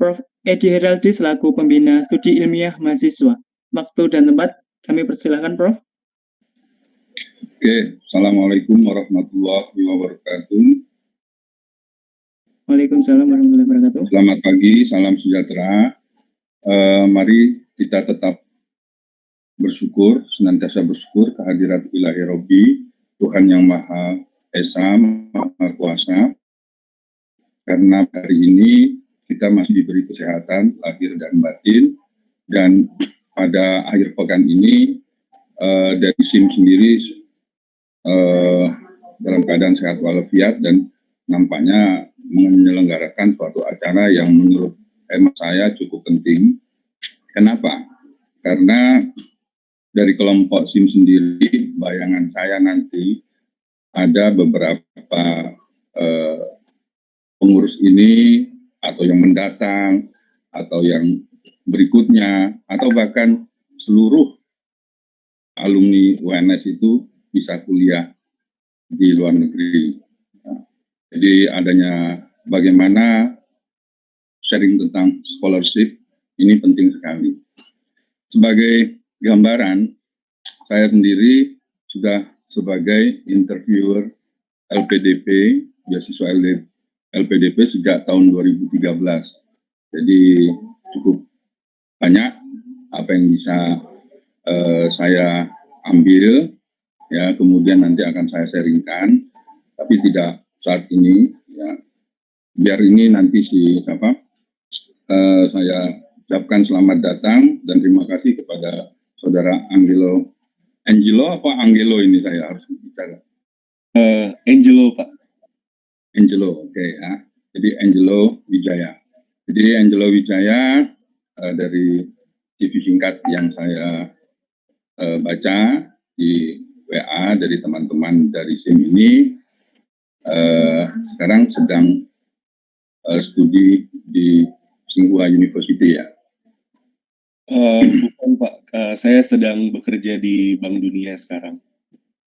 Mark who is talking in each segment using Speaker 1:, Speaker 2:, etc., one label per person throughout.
Speaker 1: Prof. Edi Heraldi selaku pembina studi ilmiah mahasiswa. Waktu dan tempat kami persilahkan, Prof.
Speaker 2: Oke, Assalamualaikum warahmatullahi wabarakatuh.
Speaker 1: Waalaikumsalam warahmatullahi wabarakatuh.
Speaker 2: Selamat pagi, salam sejahtera. Mari kita tetap bersyukur, senantiasa bersyukur kehadirat Ilahi Robbi, Tuhan yang Maha Esa, Maha Kuasa. Karena hari ini kita masih diberi kesehatan lahir dan batin, dan pada akhir pekan ini dari SIM sendiri dalam keadaan sehat walafiat dan nampaknya menyelenggarakan suatu acara yang menurut hemat saya cukup penting. Kenapa? Karena dari kelompok SIM sendiri, bayangan saya nanti ada beberapa pengurus ini atau yang mendatang atau yang berikutnya atau bahkan seluruh alumni UNS itu bisa kuliah di luar negeri. Jadi adanya bagaimana sharing tentang scholarship ini penting sekali. Sebagai gambaran, saya sendiri sudah sebagai interviewer LPDP, beasiswa LPDP sejak tahun 2013. Jadi cukup banyak apa yang bisa saya ambil, ya, kemudian nanti akan saya sharingkan, tapi tidak saat ini, ya. Biar ini nanti saya ucapkan selamat datang dan terima kasih kepada saudara Angelo ini saya harus bicara.
Speaker 3: Angelo, Pak.
Speaker 2: Angelo, oke, ya. Jadi Angelo Wijaya. Jadi Angelo Wijaya dari CV singkat yang saya baca di WA dari teman-teman dari SIM ini, sekarang sedang studi di Tsinghua University, ya.
Speaker 3: Bukan, Pak. Saya sedang bekerja di Bank Dunia sekarang.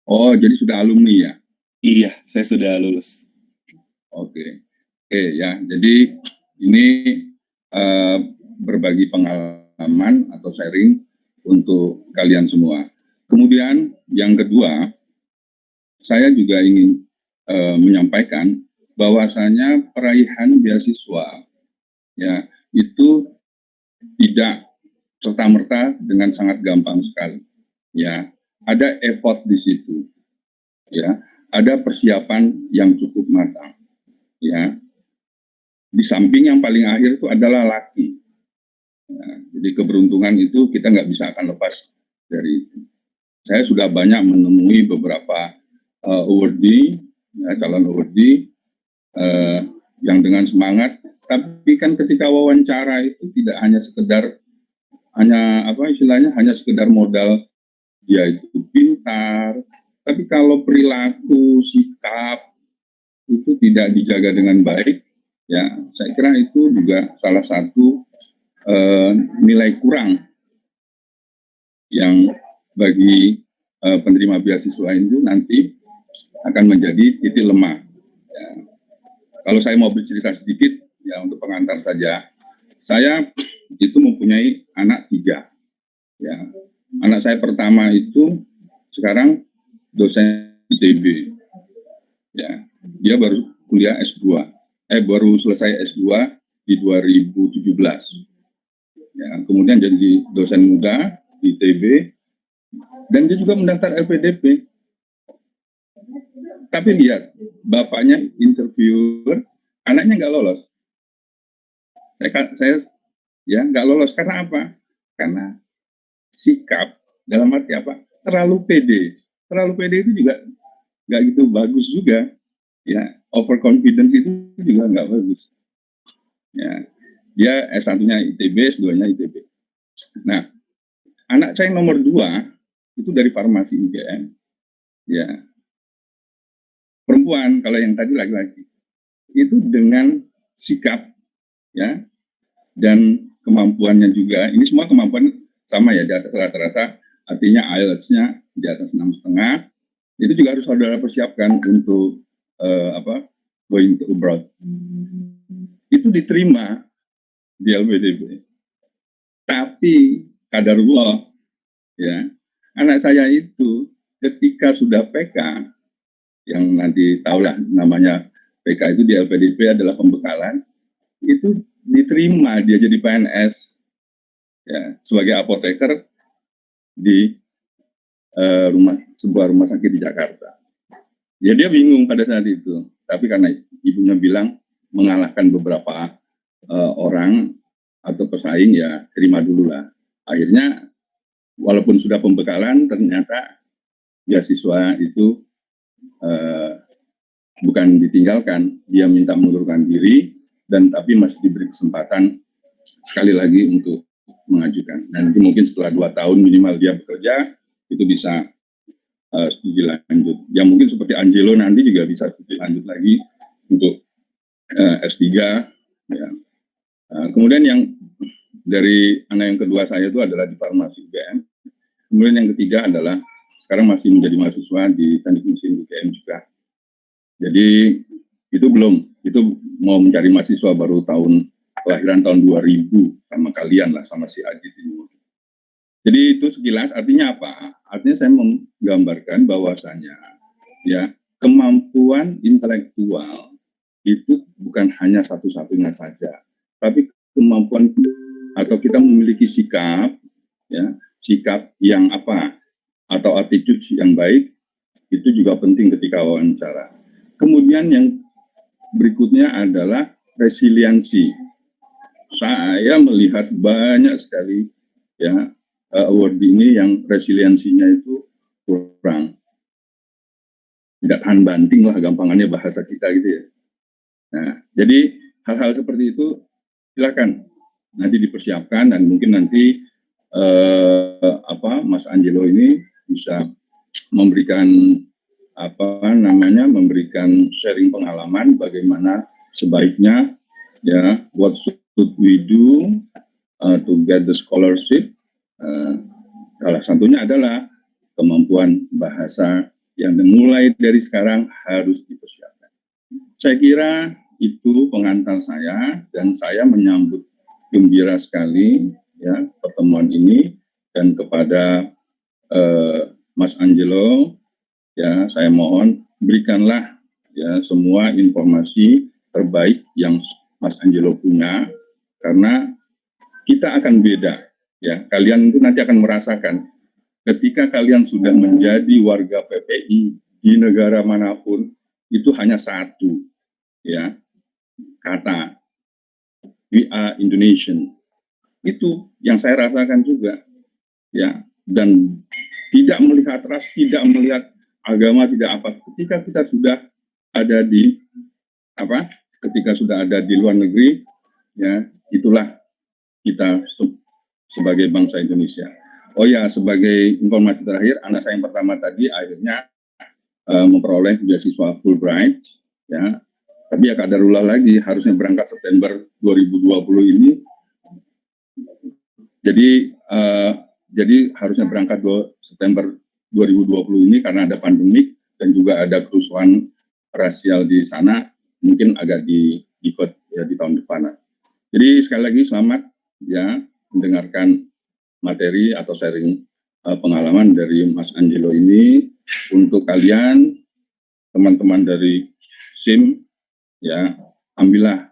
Speaker 2: Oh, jadi sudah alumni, ya?
Speaker 3: Iya, saya sudah lulus.
Speaker 2: Oke, ya. Jadi ini berbagi pengalaman atau sharing untuk kalian semua. Kemudian yang kedua, saya juga ingin menyampaikan bahwasanya peraihan beasiswa, ya, itu tidak serta-merta dengan sangat gampang sekali, ya. Ada effort di situ, ya. Ada persiapan yang cukup matang, ya. Di samping yang paling akhir itu adalah laki. Ya, jadi keberuntungan itu kita nggak bisa akan lepas dari itu. Saya sudah banyak menemui beberapa awardee, ya, calon awardee yang dengan semangat, tapi kan ketika wawancara itu tidak hanya sekedar hanya sekedar modal dia itu pintar, tapi kalau perilaku, sikap itu tidak dijaga dengan baik, ya, saya kira itu juga salah satu nilai kurang yang bagi penerima beasiswa itu nanti akan menjadi titik lemah. Ya. Kalau saya mau bercerita sedikit, ya, untuk pengantar saja, saya itu mempunyai anak 3. Ya. Anak saya pertama itu sekarang dosen ITB. Ya. Dia baru kuliah S2. Baru selesai S2 di 2017. Ya, kemudian jadi dosen muda di ITB, dan dia juga mendaftar LPDP. Tapi lihat, bapaknya interviewer, anaknya nggak lolos. Saya ya nggak lolos karena apa? Karena sikap, dalam arti apa? Terlalu pede. Terlalu pede itu juga nggak gitu bagus juga. Ya, overconfidence itu juga nggak bagus. Ya, dia S1-nya ITB, S2-nya ITB. Nah, anak saya yang nomor 2 itu dari farmasi UGM. Ya, perempuan, kalau yang tadi laki-laki. Itu dengan sikap, ya, dan kemampuannya juga. Ini semua kemampuan sama, ya, di atas rata-rata. Artinya IELTS-nya di atas 6,5. Itu juga harus saudara persiapkan untuk going to abroad. Itu diterima di LPDP. Tapi kadarullah, ya, anak saya itu ketika sudah PK, yang nanti tahulah namanya PK itu di LPDP adalah pembekalan, itu diterima dia jadi PNS, ya, sebagai apoteker di sebuah rumah sakit di Jakarta. Ya dia bingung pada saat itu, tapi karena ibunya bilang mengalahkan beberapa orang atau pesaing, ya terima dulu lah. Akhirnya walaupun sudah pembekalan, ternyata beasiswa itu bukan ditinggalkan, dia minta mengundurkan diri, dan tapi masih diberi kesempatan sekali lagi untuk mengajukan. Dan nanti mungkin setelah 2 tahun minimal dia bekerja, itu bisa studi lanjut. Ya mungkin seperti Angelo nanti juga bisa studi lanjut lagi untuk S3. Ya. Kemudian yang dari anak yang kedua saya itu adalah di farmasi UGM. Kemudian yang ketiga adalah sekarang masih menjadi mahasiswa di teknik mesin UGM juga. Jadi itu mau mencari mahasiswa baru kelahiran tahun 2000 sama kalian lah, sama si Ajit ini. Jadi itu sekilas, artinya apa? Artinya saya menggambarkan bahwasanya ya kemampuan intelektual itu bukan hanya satu-satunya saja, tapi kemampuan atau kita memiliki sikap, ya sikap yang apa atau attitude yang baik itu juga penting ketika wawancara. Kemudian yang berikutnya adalah resiliensi. Saya melihat banyak sekali ya award ini yang resiliensinya itu kurang, tidak tahan banting lah gampangannya bahasa kita gitu ya. Nah, jadi hal-hal seperti itu silakan nanti dipersiapkan, dan mungkin nanti Mas Angelo ini bisa memberikan memberikan sharing pengalaman bagaimana sebaiknya ya what should we do to get the scholarship. Salah satunya adalah kemampuan bahasa yang mulai dari sekarang harus dipersiapkan. Saya kira itu pengantar saya, dan saya menyambut gembira sekali ya pertemuan ini, dan kepada Mas Angelo ya saya mohon berikanlah ya semua informasi terbaik yang Mas Angelo punya, karena kita akan beda ya. Kalian itu nanti akan merasakan ketika kalian sudah menjadi warga PPI di negara manapun, itu hanya satu ya kata, we are Indonesian. Itu yang saya rasakan juga ya, dan tidak melihat ras, tidak melihat agama, tidak apa. Ketika kita sudah ada di luar negeri ya, itulah kita sebagai bangsa Indonesia. Oh ya, sebagai informasi terakhir, anak saya yang pertama tadi akhirnya memperoleh beasiswa Fulbright ya. Tapi ya kadarullah lagi, harusnya berangkat September 2020 ini. Jadi harusnya berangkat September 2020 ini karena ada pandemik dan juga ada kerusuhan rasial di sana, mungkin agak di-divert ya di tahun depan. Jadi sekali lagi selamat ya mendengarkan materi atau sharing pengalaman dari Mas Angelo ini. Untuk kalian teman-teman dari SIM ya, ambillah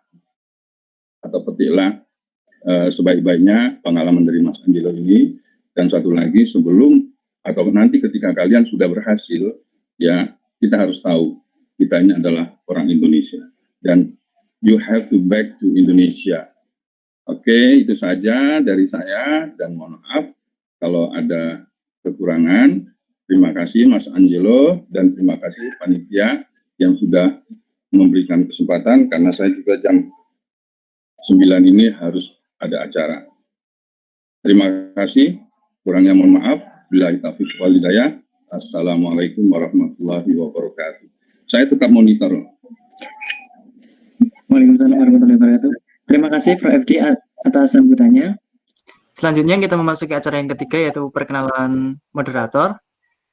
Speaker 2: atau petiklah sebaik-baiknya pengalaman dari Mas Angelo ini. Dan satu lagi, sebelum atau nanti ketika kalian sudah berhasil ya, kita harus tahu kita ini adalah orang Indonesia dan you have to back to Indonesia. Oke, itu saja dari saya, dan mohon maaf kalau ada kekurangan. Terima kasih Mas Angelo, dan terima kasih panitia yang sudah memberikan kesempatan, karena saya juga jam 9 ini harus ada acara. Terima kasih, kurangnya mohon maaf. Billahi taufiq wal hidayah. Assalamualaikum warahmatullahi wabarakatuh. Saya tetap monitor.
Speaker 1: Waalaikumsalam warahmatullahi wabarakatuh. Terima kasih Prof. FD atas sambutannya. Selanjutnya kita memasuki acara yang ketiga, yaitu perkenalan moderator.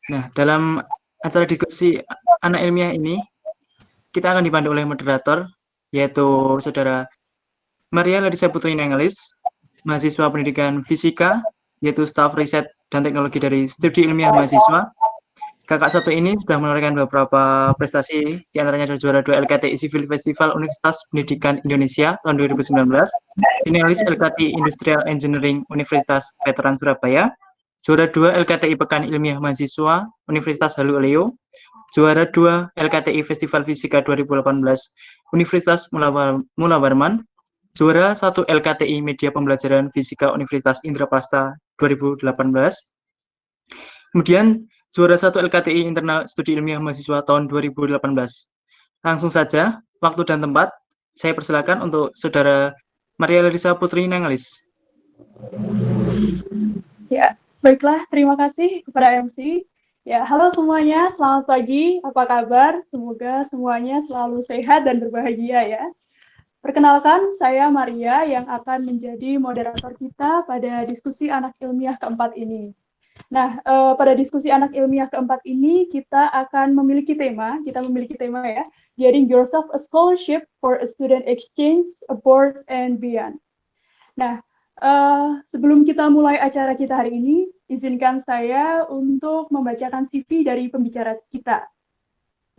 Speaker 1: Nah, dalam acara diskusi anak ilmiah ini, kita akan dipandu oleh moderator, yaitu Saudara Maria Larissa Putri Nenggelis, mahasiswa pendidikan fisika, yaitu staf riset dan teknologi dari Studi Ilmiah Mahasiswa. Kakak satu ini sudah menorehkan beberapa prestasi, diantaranya adalah juara 2 LKTI Civil Festival Universitas Pendidikan Indonesia tahun 2019, finalis LKTI Industrial Engineering Universitas Veteran Surabaya, juara 2 LKTI Pekan Ilmiah Mahasiswa Universitas Halu Oleo, juara 2 LKTI Festival Fisika 2018 Universitas Mula Warman, juara 1 LKTI Media Pembelajaran Fisika Universitas Indraprasta 2018, kemudian juara 1 LKTI Internal Studi Ilmiah Mahasiswa tahun 2018. Langsung saja, waktu dan tempat, saya persilakan untuk Saudara Maria Larissa Putri Nenggelis.
Speaker 4: Ya, baiklah, terima kasih kepada MC. Ya, halo semuanya, selamat pagi, apa kabar? Semoga semuanya selalu sehat dan berbahagia ya. Perkenalkan, saya Maria yang akan menjadi moderator kita pada diskusi anak ilmiah keempat ini. Nah, pada diskusi anak ilmiah keempat ini kita akan memiliki tema ya, Getting Yourself a Scholarship for a Student Exchange Abroad and Beyond. Nah, sebelum kita mulai acara kita hari ini, izinkan saya untuk membacakan CV dari pembicara kita.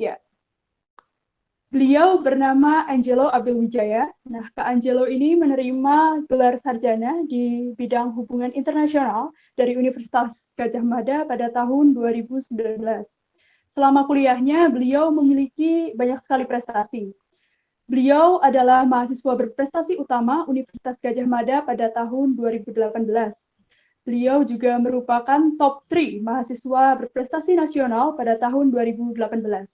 Speaker 4: Ya. Beliau bernama Angelo Abelwijaya. Nah, Kak Angelo ini menerima gelar sarjana di bidang hubungan internasional dari Universitas Gadjah Mada pada tahun 2019. Selama kuliahnya, beliau memiliki banyak sekali prestasi. Beliau adalah mahasiswa berprestasi utama Universitas Gadjah Mada pada tahun 2018. Beliau juga merupakan top 3 mahasiswa berprestasi nasional pada tahun 2018.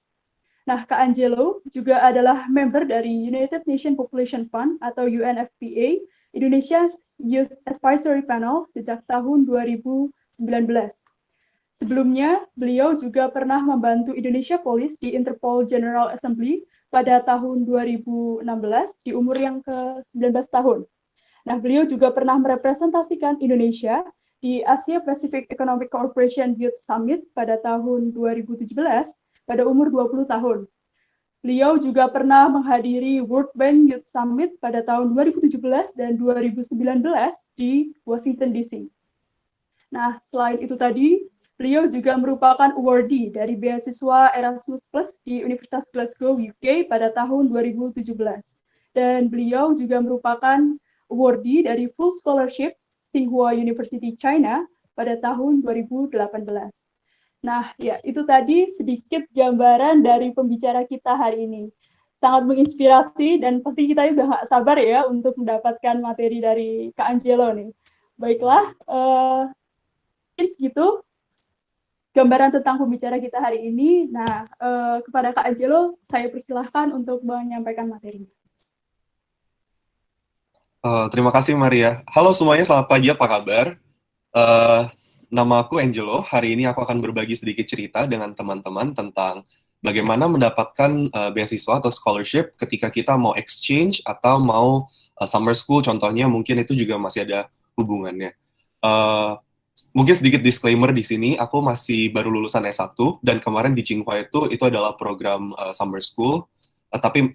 Speaker 4: Nah, Kak Angelo juga adalah member dari United Nations Population Fund atau UNFPA, Indonesia Youth Advisory Panel sejak tahun 2019. Sebelumnya, beliau juga pernah membantu Indonesia Police di Interpol General Assembly pada tahun 2016 di umur yang ke-19 tahun. Nah, beliau juga pernah merepresentasikan Indonesia di Asia Pacific Economic Cooperation Youth Summit pada tahun 2017 pada umur 20 tahun. Beliau juga pernah menghadiri World Bank Youth Summit pada tahun 2017 dan 2019 di Washington DC. Nah, selain itu tadi, beliau juga merupakan awardee dari beasiswa Erasmus Plus di Universitas Glasgow, UK pada tahun 2017. Dan beliau juga merupakan awardee dari Full Scholarship Tsinghua University China pada tahun 2018. Nah, ya itu tadi sedikit gambaran dari pembicara kita hari ini. Sangat menginspirasi dan pasti kita udah nggak sabar ya untuk mendapatkan materi dari Kak Angelo nih. Baiklah, mungkin segitu gambaran tentang pembicara kita hari ini. Nah, kepada Kak Angelo, saya persilahkan untuk menyampaikan materi.
Speaker 3: Terima kasih Maria. Halo semuanya, selamat pagi, apa kabar? Nama aku Angelo. Hari ini aku akan berbagi sedikit cerita dengan teman-teman tentang bagaimana mendapatkan beasiswa atau scholarship ketika kita mau exchange atau mau summer school. Contohnya mungkin itu juga masih ada hubungannya. Mungkin sedikit disclaimer di sini, aku masih baru lulusan S1 dan kemarin di Tsinghua itu adalah program summer school, tapi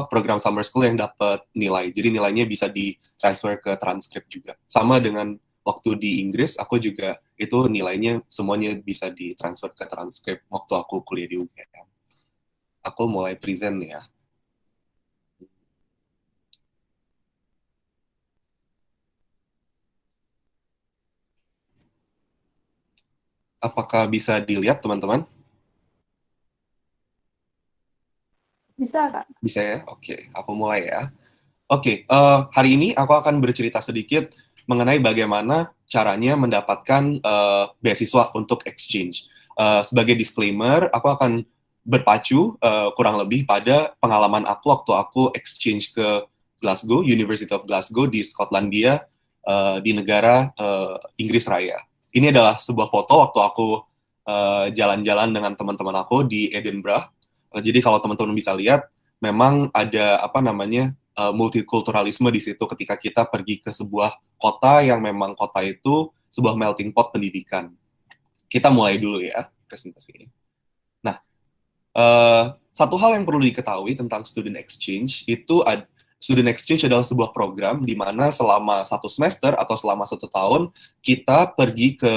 Speaker 3: program summer school yang dapat nilai. Jadi nilainya bisa ditransfer ke transkrip juga. Sama dengan waktu di Inggris, aku juga itu nilainya semuanya bisa ditransfer ke transkrip waktu aku kuliah di UGM. Aku mulai present ya. Apakah bisa dilihat, teman-teman?
Speaker 4: Bisa, Kak?
Speaker 3: Bisa ya? Oke, aku mulai ya. Oke, hari ini aku akan bercerita sedikit mengenai bagaimana caranya mendapatkan beasiswa untuk exchange. Sebagai disclaimer, aku akan berpacu kurang lebih pada pengalaman aku waktu aku exchange ke Glasgow, University of Glasgow di Skotlandia, di negara Inggris Raya. Ini adalah sebuah foto waktu aku jalan-jalan dengan teman-teman aku di Edinburgh. Jadi kalau teman-teman bisa lihat, memang ada multikulturalisme di situ ketika kita pergi ke sebuah kota yang memang kota itu sebuah melting pot pendidikan. Kita mulai dulu ya presentasi ini. Nah, satu hal yang perlu diketahui tentang student exchange itu Student exchange adalah sebuah program di mana selama 1 semester atau selama 1 tahun kita pergi ke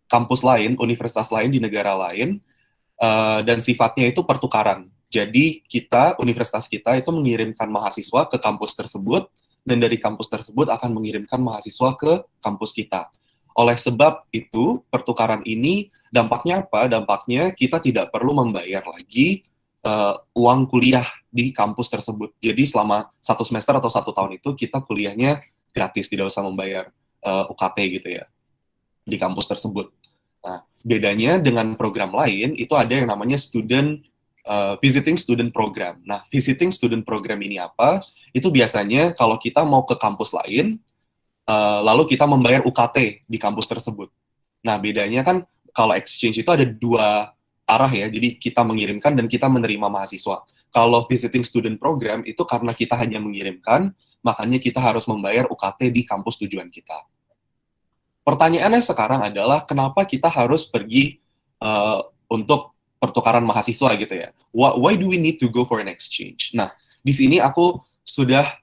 Speaker 3: kampus lain, universitas lain di negara lain, dan sifatnya itu pertukaran. Jadi universitas kita itu mengirimkan mahasiswa ke kampus tersebut, dan dari kampus tersebut akan mengirimkan mahasiswa ke kampus kita. Oleh sebab itu, pertukaran ini dampaknya apa? Dampaknya kita tidak perlu membayar lagi uang kuliah di kampus tersebut. Jadi selama 1 semester atau 1 tahun itu kita kuliahnya gratis, tidak usah membayar UKT gitu ya di kampus tersebut. Nah, bedanya dengan program lain itu ada yang namanya visiting student program. Nah, visiting student program ini apa? Itu biasanya kalau kita mau ke kampus lain, lalu kita membayar UKT di kampus tersebut. Nah, bedanya kan kalau exchange itu ada 2 arah ya, jadi kita mengirimkan dan kita menerima mahasiswa. Kalau visiting student program itu karena kita hanya mengirimkan, makanya kita harus membayar UKT di kampus tujuan kita. Pertanyaannya sekarang adalah kenapa kita harus pergi untuk pertukaran mahasiswa gitu ya? Why do we need to go for an exchange? Nah, di sini aku sudah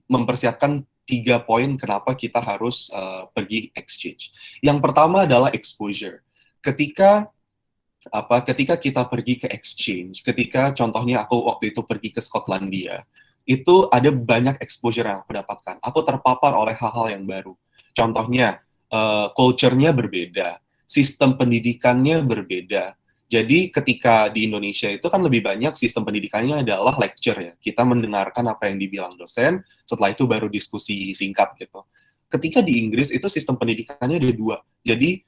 Speaker 3: mempersiapkan 3 poin kenapa kita harus pergi exchange. Yang pertama adalah exposure. Ketika kita pergi ke exchange, ketika contohnya aku waktu itu pergi ke Skotlandia, itu ada banyak exposure yang aku dapatkan. Aku terpapar oleh hal-hal yang baru. Contohnya, culture-nya berbeda, sistem pendidikannya berbeda. Jadi ketika di Indonesia itu kan lebih banyak sistem pendidikannya adalah lecture ya. Kita mendengarkan apa yang dibilang dosen, setelah itu baru diskusi singkat gitu. Ketika di Inggris itu sistem pendidikannya ada 2. Jadi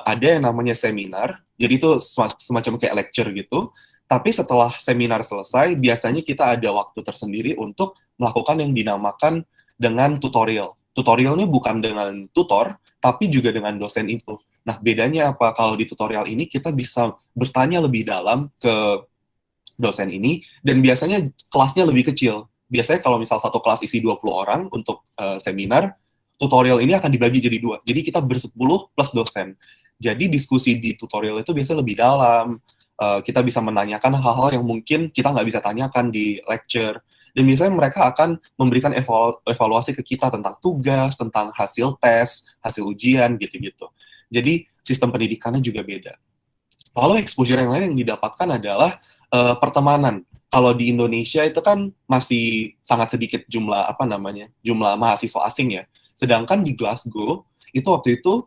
Speaker 3: ada yang namanya seminar, jadi itu semacam kayak lecture gitu, tapi setelah seminar selesai, biasanya kita ada waktu tersendiri untuk melakukan yang dinamakan dengan tutorial. Tutorialnya bukan dengan tutor, tapi juga dengan dosen itu. Nah, bedanya apa? Kalau di tutorial ini, kita bisa bertanya lebih dalam ke dosen ini, dan biasanya kelasnya lebih kecil. Biasanya kalau misal satu kelas isi 20 orang untuk seminar, tutorial ini akan dibagi jadi 2. Jadi kita ber-10 plus dosen. Jadi diskusi di tutorial itu biasanya lebih dalam. Kita bisa menanyakan hal-hal yang mungkin kita nggak bisa tanyakan di lecture. Dan biasanya mereka akan memberikan evaluasi ke kita tentang tugas, tentang hasil tes, hasil ujian, gitu-gitu. Jadi sistem pendidikannya juga beda. Lalu exposure yang lain yang didapatkan adalah pertemanan. Kalau di Indonesia itu kan masih sangat sedikit jumlah mahasiswa asing ya. Sedangkan di Glasgow, itu waktu itu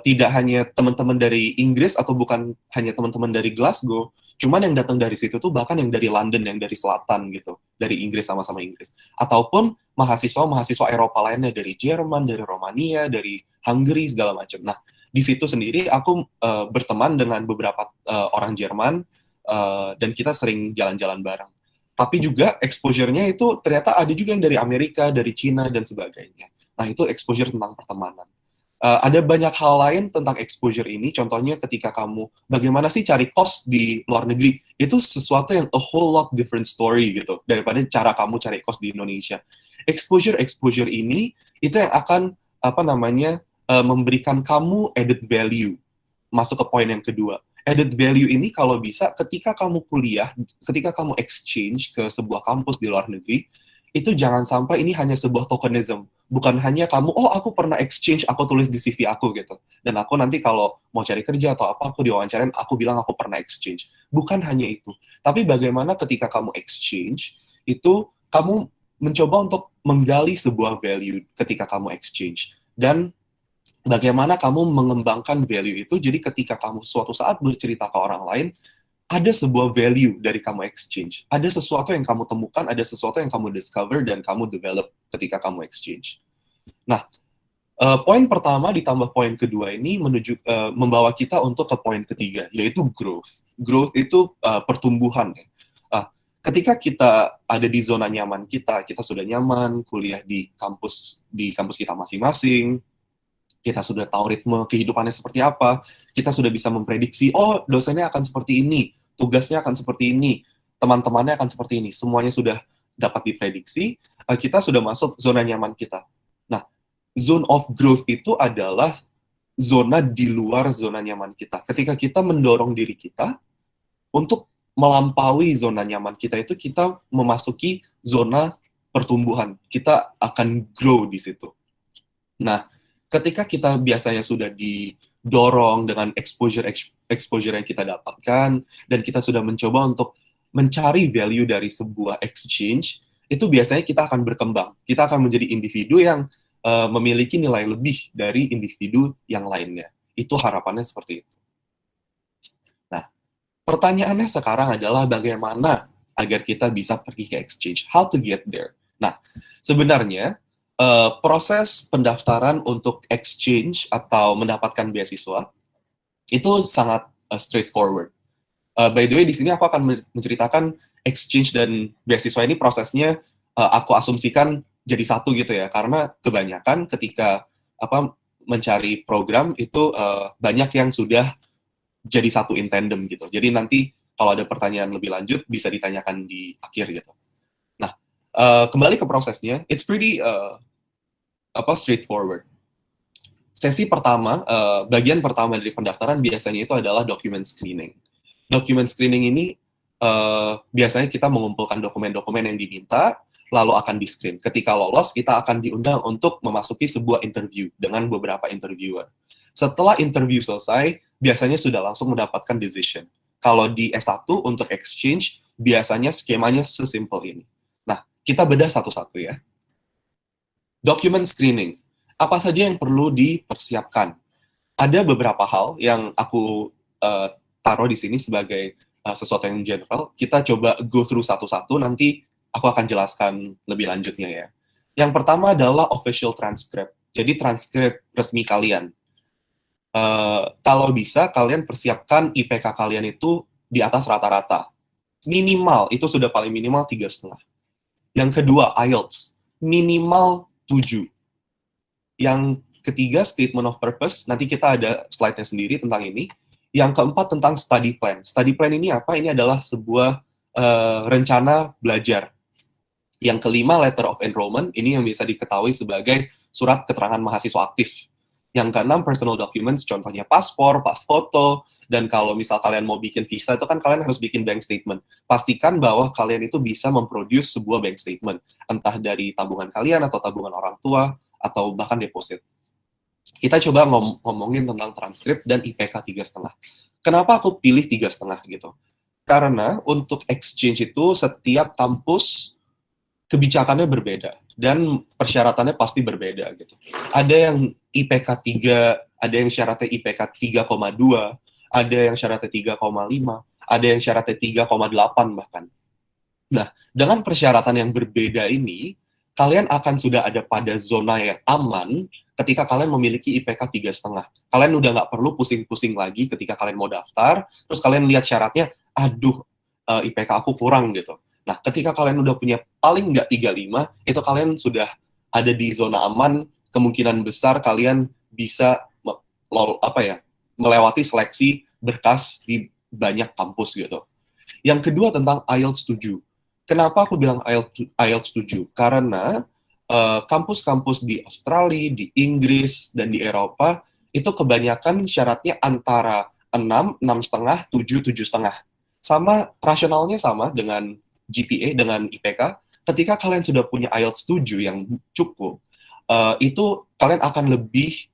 Speaker 3: tidak hanya teman-teman dari Inggris atau bukan hanya teman-teman dari Glasgow, cuman yang datang dari situ tuh bahkan yang dari London, yang dari selatan gitu, dari Inggris sama-sama Inggris. Ataupun mahasiswa Eropa lainnya dari Jerman, dari Romania, dari Hungary, segala macam. Nah, di situ sendiri aku berteman dengan beberapa orang Jerman, dan kita sering jalan-jalan bareng. Tapi juga exposure-nya itu ternyata ada juga yang dari Amerika, dari Cina, dan sebagainya. Nah, itu exposure tentang pertemanan. Ada banyak hal lain tentang exposure ini, contohnya ketika kamu, bagaimana sih cari kos di luar negeri, itu sesuatu yang a whole lot different story gitu, daripada cara kamu cari kos di Indonesia. Exposure ini, itu yang akan, memberikan kamu added value. Masuk ke poin yang kedua. Added value ini kalau bisa, ketika kamu kuliah, ketika kamu exchange ke sebuah kampus di luar negeri, itu jangan sampai ini hanya sebuah tokenism. Bukan hanya kamu, oh aku pernah exchange, aku tulis di CV aku gitu. Dan aku nanti kalau mau cari kerja atau apa, aku diwawancarain, aku bilang aku pernah exchange. Bukan hanya itu. Tapi bagaimana ketika kamu exchange, itu kamu mencoba untuk menggali sebuah value ketika kamu exchange. Dan bagaimana kamu mengembangkan value itu, jadi ketika kamu suatu saat bercerita ke orang lain, ada sebuah value dari kamu exchange. Ada sesuatu yang kamu temukan, ada sesuatu yang kamu discover dan kamu develop ketika kamu exchange. Nah, poin pertama ditambah poin kedua ini membawa kita untuk ke poin ketiga, yaitu growth. Growth itu pertumbuhan. Ketika kita ada di zona nyaman kita sudah nyaman, kuliah di kampus kita masing-masing, kita sudah tahu ritme kehidupannya seperti apa, kita sudah bisa memprediksi, oh dosennya akan seperti ini, tugasnya akan seperti ini, teman-temannya akan seperti ini, semuanya sudah dapat diprediksi, kita sudah masuk zona nyaman kita. Nah, zone of growth itu adalah zona di luar zona nyaman kita. Ketika kita mendorong diri kita untuk melampaui zona nyaman kita itu, kita memasuki zona pertumbuhan, kita akan grow di situ. Nah, ketika kita biasanya sudah didorong dengan exposure yang kita dapatkan, dan kita sudah mencoba untuk mencari value dari sebuah exchange, itu biasanya kita akan berkembang. Kita akan menjadi individu yang memiliki nilai lebih dari individu yang lainnya. Itu harapannya seperti itu. Nah, pertanyaannya sekarang adalah bagaimana agar kita bisa pergi ke exchange? How to get there? Nah, sebenarnya proses pendaftaran untuk exchange atau mendapatkan beasiswa itu sangat straightforward. By the way, di sini aku akan menceritakan exchange dan beasiswa ini prosesnya aku asumsikan jadi satu gitu ya, karena kebanyakan ketika mencari program itu banyak yang sudah jadi satu in tandem gitu. Jadi nanti kalau ada pertanyaan lebih lanjut bisa ditanyakan di akhir gitu. Nah, kembali ke prosesnya, it's pretty straightforward. Sesi pertama, bagian pertama dari pendaftaran biasanya itu adalah document screening. Document screening ini biasanya kita mengumpulkan dokumen-dokumen yang diminta, lalu akan di-screen. Ketika lolos, kita akan diundang untuk memasuki sebuah interview dengan beberapa interviewer. Setelah interview selesai, biasanya sudah langsung mendapatkan decision. Kalau di S1 untuk exchange, biasanya skemanya sesimpel ini. Nah, kita bedah satu-satu ya. Document screening. Apa saja yang perlu dipersiapkan? Ada beberapa hal yang aku taruh di sini sebagai sesuatu yang general. Kita coba go through satu-satu, nanti aku akan jelaskan lebih lanjutnya ya. Yang pertama adalah official transcript. Jadi transkrip resmi kalian. Kalau bisa, kalian persiapkan IPK kalian itu di atas rata-rata. Minimal, itu sudah paling minimal 3,5. Yang kedua, IELTS. Minimal 7. Yang ketiga, statement of purpose. Nanti kita ada slide-nya sendiri tentang ini. Yang keempat, tentang study plan. Study plan ini apa? Ini adalah sebuah rencana belajar. Yang kelima, letter of enrollment. Ini yang bisa diketahui sebagai surat keterangan mahasiswa aktif. Yang keenam, personal documents, contohnya paspor, pas foto, dan kalau misal kalian mau bikin visa, itu kan kalian harus bikin bank statement. Pastikan bahwa kalian itu bisa memproduce sebuah bank statement, entah dari tabungan kalian, atau tabungan orang tua, atau bahkan deposit. Kita coba ngomongin tentang transkrip dan IPK 3,5. Kenapa aku pilih 3,5 gitu? Karena untuk exchange itu setiap kampus kebijakannya berbeda dan persyaratannya pasti berbeda gitu. Ada yang IPK 3, ada yang syaratnya IPK 3,2, ada yang syaratnya 3,5, ada yang syaratnya 3,8 bahkan. Nah, dengan persyaratan yang berbeda ini, kalian akan sudah ada pada zona yang aman ketika kalian memiliki IPK 3,5. Kalian udah nggak perlu pusing-pusing lagi ketika kalian mau daftar, terus kalian lihat syaratnya, aduh, IPK aku kurang gitu. Nah, ketika kalian udah punya paling nggak 3,5, itu kalian sudah ada di zona aman, kemungkinan besar kalian bisa melewati seleksi berkas di banyak kampus gitu. Yang kedua tentang IELTS 7. Kenapa aku bilang IELTS 7? Karena kampus-kampus di Australia, di Inggris, dan di Eropa, itu kebanyakan syaratnya antara 6, 6,5, 7, 7,5. Sama, rasionalnya sama dengan GPA, dengan IPK. Ketika kalian sudah punya IELTS 7 yang cukup, itu kalian akan lebih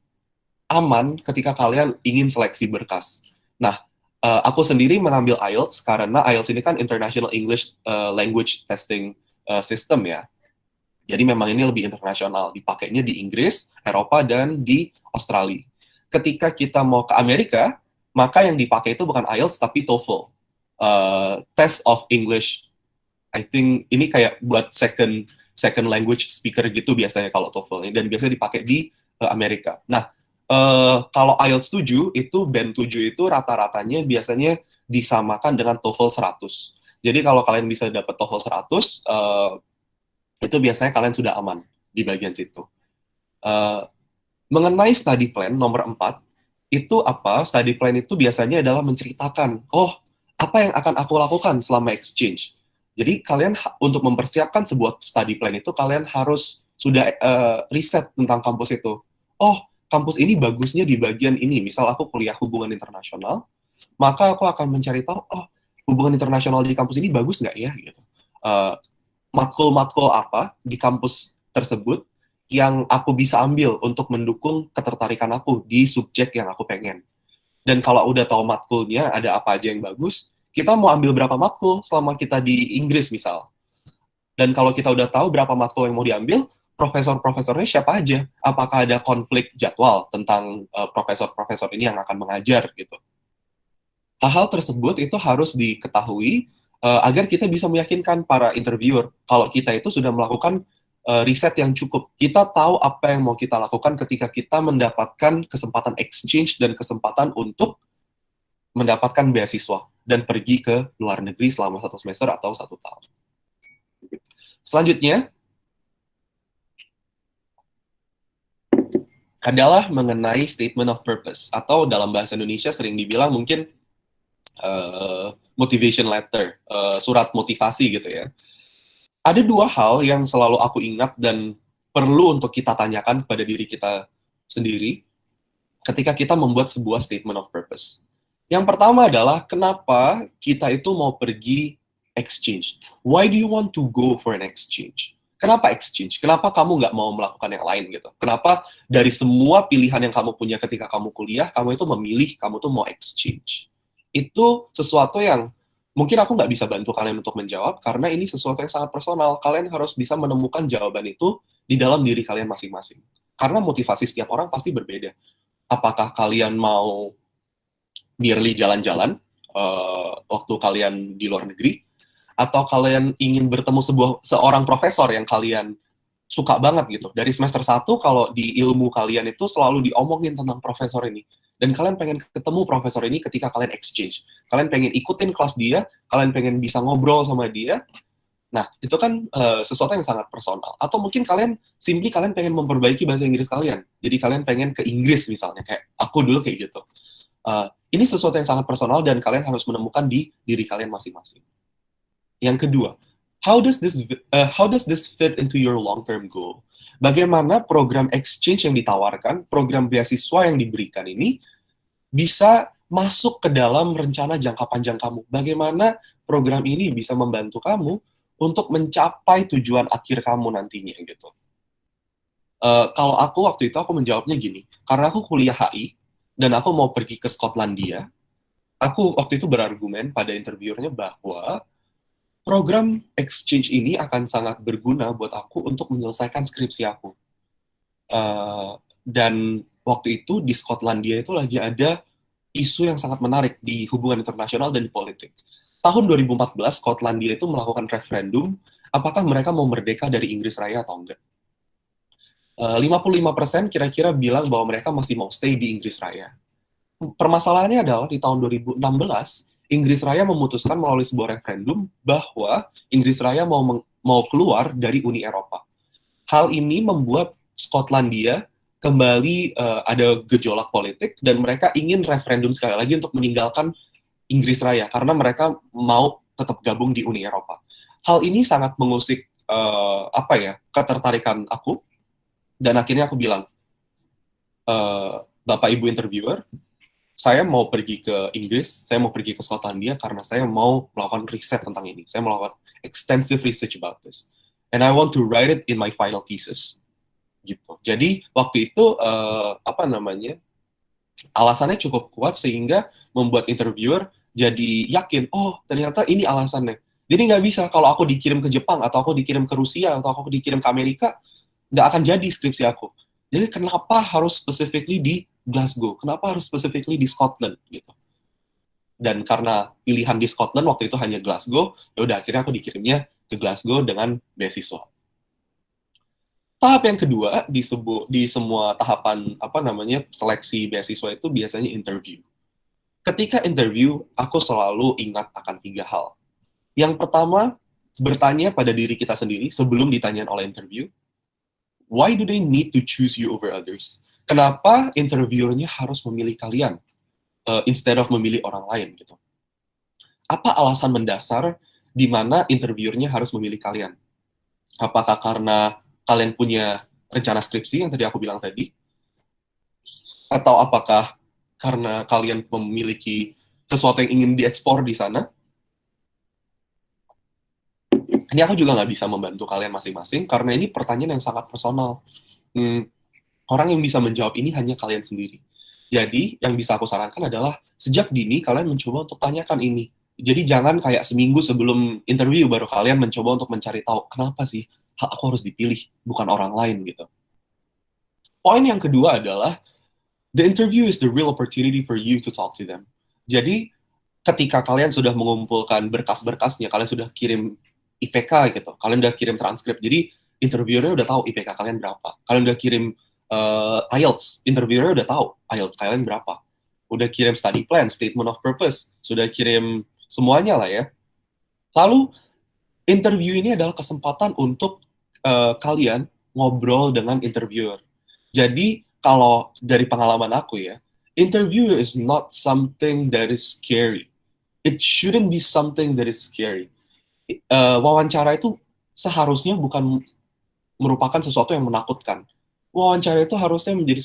Speaker 3: aman ketika kalian ingin seleksi berkas. Nah, aku sendiri mengambil IELTS karena IELTS ini kan International English Language Testing System ya. Jadi memang ini lebih internasional, dipakainya di Inggris, Eropa, dan di Australia. Ketika kita mau ke Amerika, maka yang dipakai itu bukan IELTS tapi TOEFL, Test of English. I think ini kayak buat second language speaker gitu biasanya kalau TOEFL ini, dan biasanya dipakai di Amerika. Nah, kalau IELTS 7 itu band 7 itu rata-ratanya biasanya disamakan dengan TOEFL 100. Jadi kalau kalian bisa dapat TOEFL 100, itu biasanya kalian sudah aman di bagian situ. Mengenai study plan nomor 4, itu apa? Study plan itu biasanya adalah menceritakan, apa yang akan aku lakukan selama exchange. Jadi kalian untuk mempersiapkan sebuah study plan itu kalian harus sudah riset tentang kampus itu. Kampus ini bagusnya di bagian ini. Misal aku kuliah hubungan internasional, maka aku akan mencari tahu, hubungan internasional di kampus ini bagus nggak ya? Gitu. matkul-matkul apa di kampus tersebut yang aku bisa ambil untuk mendukung ketertarikan aku di subjek yang aku pengen. Dan kalau udah tahu matkulnya, ada apa aja yang bagus, kita mau ambil berapa matkul selama kita di Inggris misal. Dan kalau kita udah tahu berapa matkul yang mau diambil, profesor-profesornya siapa aja? Apakah ada konflik jadwal tentang profesor-profesor ini yang akan mengajar gitu. Hal-hal tersebut itu harus diketahui agar kita bisa meyakinkan para interviewer kalau kita itu sudah melakukan riset yang cukup. Kita tahu apa yang mau kita lakukan ketika kita mendapatkan kesempatan exchange dan kesempatan untuk mendapatkan beasiswa dan pergi ke luar negeri selama 1 semester atau 1 tahun. Selanjutnya adalah mengenai statement of purpose, atau dalam bahasa Indonesia sering dibilang mungkin motivation letter, surat motivasi gitu ya. Ada 2 hal yang selalu aku ingat dan perlu untuk kita tanyakan kepada diri kita sendiri ketika kita membuat sebuah statement of purpose. Yang pertama adalah kenapa kita itu mau pergi exchange? Why do you want to go for an exchange? Kenapa exchange? Kenapa kamu nggak mau melakukan yang lain gitu? Kenapa dari semua pilihan yang kamu punya ketika kamu kuliah, kamu itu memilih kamu tuh mau exchange? Itu sesuatu yang mungkin aku nggak bisa bantu kalian untuk menjawab, karena ini sesuatu yang sangat personal. Kalian harus bisa menemukan jawaban itu di dalam diri kalian masing-masing. Karena motivasi setiap orang pasti berbeda. Apakah kalian mau merely jalan-jalan waktu kalian di luar negeri, atau kalian ingin bertemu seorang profesor yang kalian suka banget gitu. Dari semester 1, kalau di ilmu kalian itu selalu diomongin tentang profesor ini. Dan kalian pengen ketemu profesor ini ketika kalian exchange. Kalian pengen ikutin kelas dia, kalian pengen bisa ngobrol sama dia. Nah, itu kan sesuatu yang sangat personal. Atau mungkin kalian pengen memperbaiki bahasa Inggris kalian. Jadi kalian pengen ke Inggris misalnya, kayak aku dulu kayak gitu. Ini sesuatu yang sangat personal dan kalian harus menemukan di diri kalian masing-masing. Yang kedua, how does this fit into your long-term goal? Bagaimana program exchange yang ditawarkan, program beasiswa yang diberikan ini bisa masuk ke dalam rencana jangka panjang kamu? Bagaimana program ini bisa membantu kamu untuk mencapai tujuan akhir kamu nantinya gitu? Kalau aku waktu itu aku menjawabnya gini, karena aku kuliah HI dan aku mau pergi ke Skotlandia, aku waktu itu berargumen pada interviewernya bahwa program exchange ini akan sangat berguna buat aku untuk menyelesaikan skripsi aku. Dan waktu itu di Skotlandia itu lagi ada isu yang sangat menarik di hubungan internasional dan di politik. Tahun 2014, Skotlandia itu melakukan referendum, apakah mereka mau merdeka dari Inggris Raya atau enggak. 55% kira-kira bilang bahwa mereka masih mau stay di Inggris Raya. Permasalahannya adalah di tahun 2016, Inggris Raya memutuskan melalui sebuah referendum bahwa Inggris Raya mau keluar dari Uni Eropa. Hal ini membuat Skotlandia kembali ada gejolak politik dan mereka ingin referendum sekali lagi untuk meninggalkan Inggris Raya karena mereka mau tetap gabung di Uni Eropa. Hal ini sangat mengusik ketertarikan aku, dan akhirnya aku bilang, Bapak Ibu interviewer, saya mau pergi ke Inggris, saya mau pergi ke Skotlandia karena saya mau melakukan riset tentang ini. Saya melakukan extensive research about this. And I want to write it in my final thesis. Gitu. Jadi, waktu itu, alasannya cukup kuat sehingga membuat interviewer jadi yakin, oh ternyata ini alasannya. Jadi nggak bisa kalau aku dikirim ke Jepang, atau aku dikirim ke Rusia, atau aku dikirim ke Amerika, nggak akan jadi skripsi aku. Jadi kenapa harus specifically di Glasgow? Kenapa harus specifically di Scotland gitu? Dan karena pilihan di Scotland waktu itu hanya Glasgow, ya udah akhirnya aku dikirimnya ke Glasgow dengan beasiswa. Tahap yang kedua di semua tahapan seleksi beasiswa itu biasanya interview. Ketika interview, aku selalu ingat akan 3 hal. Yang pertama, bertanya pada diri kita sendiri sebelum ditanyain oleh interview, why do they need to choose you over others? Kenapa interviewernya harus memilih kalian instead of memilih orang lain gitu? Apa alasan mendasar di mana interviewernya harus memilih kalian? Apakah karena kalian punya rencana skripsi yang tadi aku bilang tadi? Atau apakah karena kalian memiliki sesuatu yang ingin diekspor di sana? Ini aku juga nggak bisa membantu kalian masing-masing, karena ini pertanyaan yang sangat personal. Orang yang bisa menjawab ini hanya kalian sendiri. Jadi, yang bisa aku sarankan adalah, sejak dini kalian mencoba untuk tanyakan ini. Jadi jangan kayak seminggu sebelum interview baru kalian mencoba untuk mencari tahu, kenapa sih aku harus dipilih, bukan orang lain gitu. Poin yang kedua adalah, the interview is the real opportunity for you to talk to them. Jadi, ketika kalian sudah mengumpulkan berkas-berkasnya, kalian sudah kirim IPK gitu, kalian udah kirim transkrip, jadi interviewernya udah tahu IPK kalian berapa. Kalian udah kirim IELTS, interviewernya udah tahu IELTS kalian berapa. Udah kirim study plan, statement of purpose, sudah kirim semuanya lah ya. Lalu, interview ini adalah kesempatan untuk kalian ngobrol dengan interviewer. Jadi, kalau dari pengalaman aku ya, interview is not something that is scary. It shouldn't be something that is scary. Wawancara itu seharusnya bukan merupakan sesuatu yang menakutkan. Wawancara itu harusnya menjadi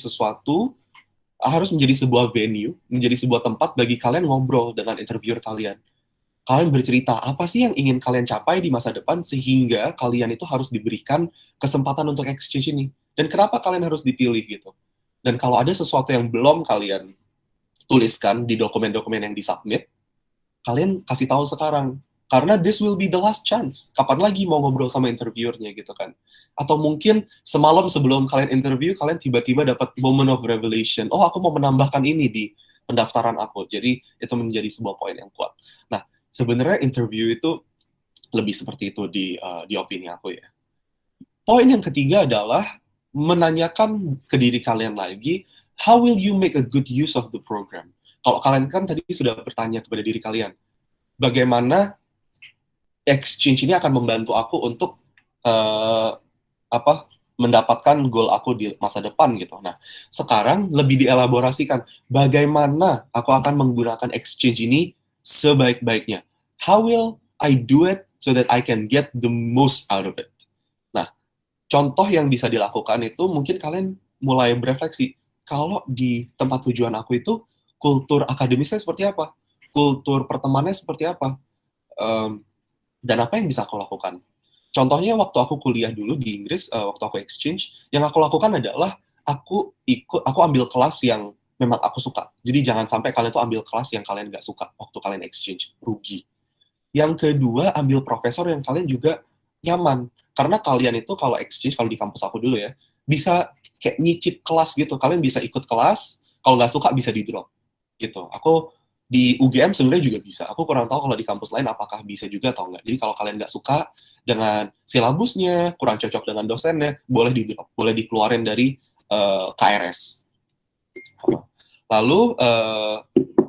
Speaker 3: harus menjadi sebuah venue, menjadi sebuah tempat bagi kalian ngobrol dengan interviewer kalian. Kalian bercerita, apa sih yang ingin kalian capai di masa depan, sehingga kalian itu harus diberikan kesempatan untuk exchange ini. Dan kenapa kalian harus dipilih gitu. Dan kalau ada sesuatu yang belum kalian tuliskan di dokumen-dokumen yang disubmit, kalian kasih tahu sekarang. Karena this will be the last chance. Kapan lagi mau ngobrol sama interviewernya gitu kan. Atau mungkin semalam sebelum kalian interview, kalian tiba-tiba dapat moment of revelation. Oh, aku mau menambahkan ini di pendaftaran aku. Jadi itu menjadi sebuah poin yang kuat. Nah, sebenarnya interview itu lebih seperti itu di opini aku ya. Poin yang ketiga adalah menanyakan ke diri kalian lagi, how will you make a good use of the program? Kalau kalian kan tadi sudah bertanya kepada diri kalian, bagaimana exchange ini akan membantu aku untuk mendapatkan goal aku di masa depan gitu. Nah, sekarang lebih dielaborasikan, bagaimana aku akan menggunakan exchange ini sebaik-baiknya. How will I do it so that I can get the most out of it? Nah, contoh yang bisa dilakukan itu mungkin kalian mulai berefleksi, kalau di tempat tujuan aku itu kultur akademisnya seperti apa, kultur pertemanannya seperti apa, dan apa yang bisa aku lakukan. Contohnya waktu aku kuliah dulu di Inggris, waktu aku exchange, yang aku lakukan adalah aku ambil kelas yang memang aku suka. Jadi jangan sampai kalian tuh ambil kelas yang kalian nggak suka waktu kalian exchange, rugi. Yang kedua, ambil profesor yang kalian juga nyaman. Karena kalian itu kalau exchange, kalau di kampus aku dulu ya, bisa kayak nyicip kelas gitu. Kalian bisa ikut kelas, kalau nggak suka bisa di-drop. Gitu. Aku di UGM sebenarnya juga bisa. Aku kurang tahu kalau di kampus lain apakah bisa juga atau enggak. Jadi kalau kalian nggak suka dengan silabusnya, kurang cocok dengan dosennya, boleh di-drop, boleh dikeluarin dari KRS. Lalu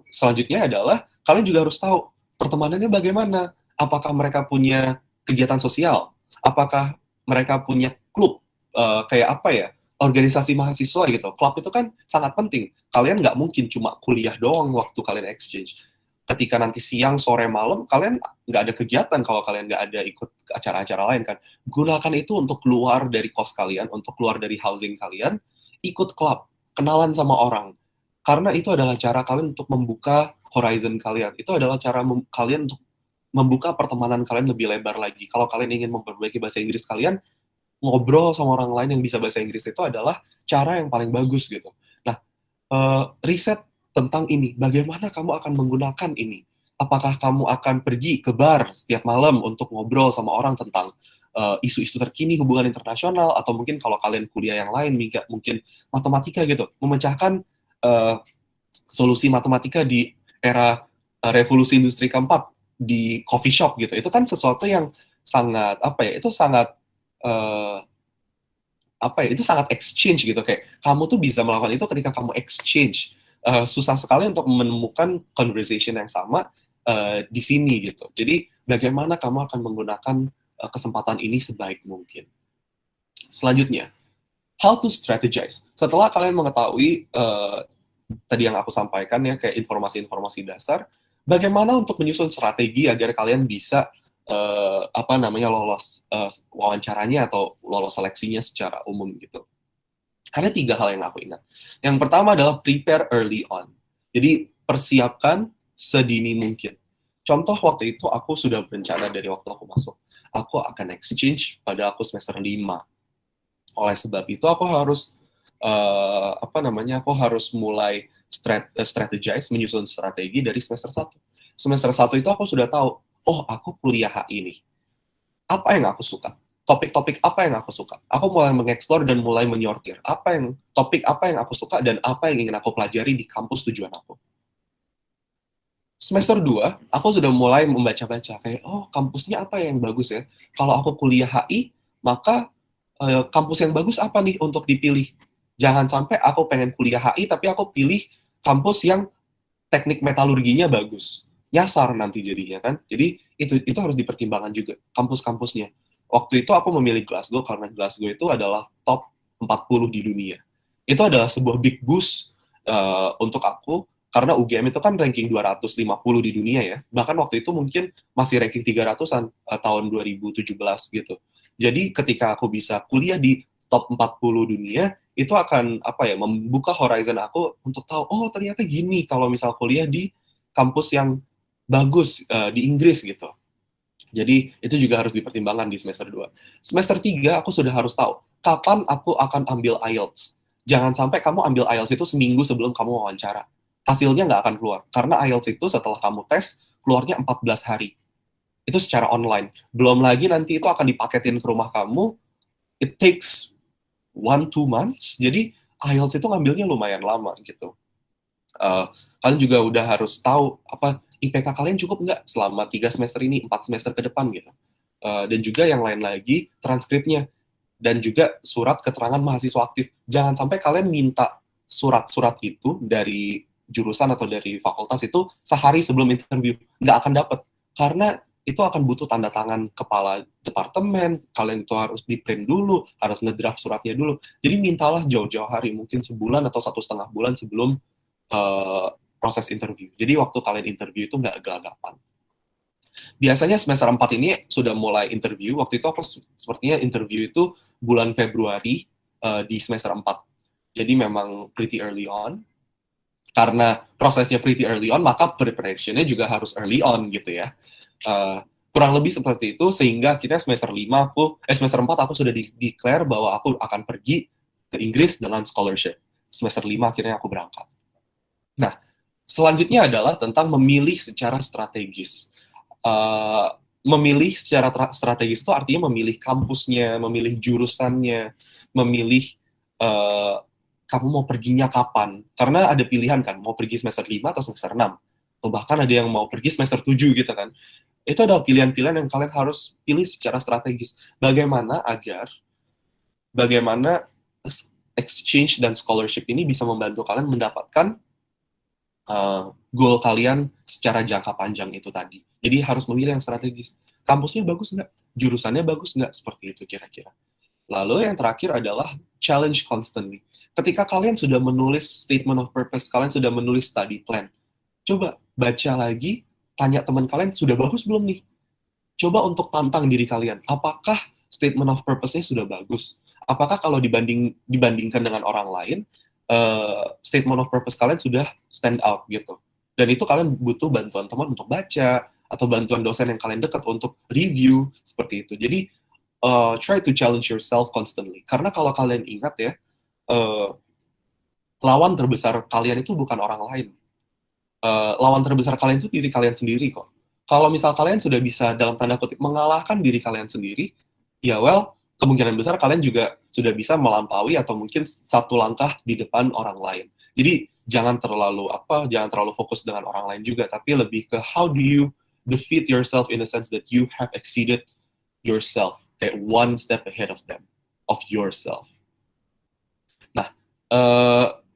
Speaker 3: selanjutnya adalah kalian juga harus tahu pertemanannya bagaimana. Apakah mereka punya kegiatan sosial? Apakah mereka punya klub? Kayak apa ya? Organisasi mahasiswa gitu. Klub itu kan sangat penting. Kalian nggak mungkin cuma kuliah doang waktu kalian exchange. Ketika nanti siang, sore, malam, kalian nggak ada kegiatan kalau kalian nggak ada ikut acara-acara lain kan. Gunakan itu untuk keluar dari kos kalian, untuk keluar dari housing kalian, ikut klub, kenalan sama orang. Karena itu adalah cara kalian untuk membuka horizon kalian. Itu adalah cara kalian untuk membuka pertemanan kalian lebih lebar lagi. Kalau kalian ingin memperbaiki bahasa Inggris kalian, ngobrol sama orang lain yang bisa bahasa Inggris itu adalah cara yang paling bagus gitu. Nah, riset tentang ini, bagaimana kamu akan menggunakan ini? Apakah kamu akan pergi ke bar setiap malam untuk ngobrol sama orang tentang isu-isu terkini hubungan internasional, atau mungkin kalau kalian kuliah yang lain, mungkin matematika gitu, memecahkan solusi matematika di era revolusi industri keempat di coffee shop gitu. Itu kan sesuatu yang sangat itu sangat itu sangat exchange gitu, kayak kamu tuh bisa melakukan itu ketika kamu exchange. Susah sekali untuk menemukan conversation yang sama di sini gitu. Jadi bagaimana kamu akan menggunakan kesempatan ini sebaik mungkin. Selanjutnya, how to strategize. Setelah kalian mengetahui tadi yang aku sampaikan ya, kayak informasi-informasi dasar, bagaimana untuk menyusun strategi agar kalian bisa lolos wawancaranya atau lolos seleksinya secara umum gitu. Ada 3 hal yang aku ingat. Yang pertama adalah prepare early on. Jadi persiapkan sedini mungkin. Contoh waktu itu aku sudah berencana dari waktu aku masuk. aku akan exchange pada aku semester 5. Oleh sebab itu aku harus aku harus mulai strategize, menyusun strategi dari semester 1. Semester 1 itu aku sudah tahu, oh aku kuliah HI nih. Apa yang aku suka? Topik-topik apa yang aku suka? Aku mulai mengeksplor dan mulai menyortir topik apa yang aku suka dan apa yang ingin aku pelajari di kampus tujuan aku. Semester 2, aku sudah mulai membaca-baca kayak, oh kampusnya apa yang bagus ya? Kalau aku kuliah HI, maka kampus yang bagus apa nih untuk dipilih? Jangan sampai aku pengen kuliah HI, tapi aku pilih kampus yang teknik metalurginya bagus. Nyasar nanti jadinya kan. Jadi itu harus dipertimbangkan juga, kampus-kampusnya. Waktu itu aku memilih Glasgow, karena Glasgow itu adalah top 40 di dunia. Itu adalah sebuah big boost untuk aku, karena UGM itu kan ranking 250 di dunia ya. Bahkan waktu itu mungkin masih ranking 300-an tahun 2017 gitu. Jadi ketika aku bisa kuliah di top 40 dunia, itu akan membuka horizon aku untuk tahu, oh ternyata gini kalau misal kuliah di kampus yang bagus di Inggris gitu. Jadi itu juga harus dipertimbangkan di semester 2. Semester 3 aku sudah harus tahu kapan aku akan ambil IELTS. Jangan sampai kamu ambil IELTS itu seminggu sebelum kamu wawancara. Hasilnya nggak akan keluar. Karena IELTS itu setelah kamu tes, keluarnya 14 hari. Itu secara online. Belum lagi nanti itu akan dipaketin ke rumah kamu, it takes 1-2 months, jadi IELTS itu ngambilnya lumayan lama gitu. Kalian juga udah harus tahu IPK kalian cukup nggak selama 3 semester ini, 4 semester ke depan gitu. Dan juga yang lain lagi, transkripnya, dan juga surat keterangan mahasiswa aktif. Jangan sampai kalian minta surat-surat itu dari jurusan atau dari fakultas itu sehari sebelum interview, nggak akan dapat. Karena itu akan butuh tanda tangan kepala departemen, kalian itu harus di-print dulu, harus ngedraft suratnya dulu. Jadi mintalah jauh-jauh hari, mungkin sebulan atau 1,5 bulan sebelum proses interview. Jadi waktu kalian interview itu nggak gelagapan. Biasanya semester 4 ini sudah mulai interview, waktu itu aku sepertinya interview itu bulan Februari di semester 4. Jadi memang pretty early on. Karena prosesnya pretty early on, maka preparation-nya juga harus early on gitu ya. Kurang lebih seperti itu, sehingga akhirnya semester 4 aku sudah declare bahwa aku akan pergi ke Inggris dengan scholarship. Semester 5 akhirnya aku berangkat. Nah, selanjutnya adalah tentang memilih secara strategis. Memilih secara strategis itu artinya memilih kampusnya, memilih jurusannya, memilih kamu mau perginya kapan. Karena ada pilihan kan, mau pergi semester 5 atau semester 6. Atau bahkan ada yang mau pergi semester 7 gitu kan. Itu adalah pilihan-pilihan yang kalian harus pilih secara strategis. Bagaimana exchange dan scholarship ini bisa membantu kalian mendapatkan goal kalian secara jangka panjang itu tadi. Jadi harus memilih yang strategis. Kampusnya bagus nggak? Jurusannya bagus nggak? Seperti itu kira-kira. Lalu yang terakhir adalah challenge constantly. Ketika kalian sudah menulis statement of purpose, kalian sudah menulis study plan, coba baca lagi, tanya teman kalian, sudah bagus belum nih? Coba untuk tantang diri kalian, apakah statement of purpose-nya sudah bagus? Apakah kalau dibandingkan dengan orang lain, statement of purpose kalian sudah stand out gitu? Dan itu kalian butuh bantuan teman untuk baca, atau bantuan dosen yang kalian dekat untuk review, seperti itu. Jadi, try to challenge yourself constantly. Karena kalau kalian ingat ya, lawan terbesar kalian itu bukan orang lain. Lawan terbesar kalian itu diri kalian sendiri kok. Kalau misal kalian sudah bisa dalam tanda kutip mengalahkan diri kalian sendiri, ya kemungkinan besar kalian juga sudah bisa melampaui atau mungkin satu langkah di depan orang lain. Jadi jangan terlalu fokus dengan orang lain juga, tapi lebih ke how do you defeat yourself in the sense that you have exceeded yourself, kayak one step ahead of yourself. Nah,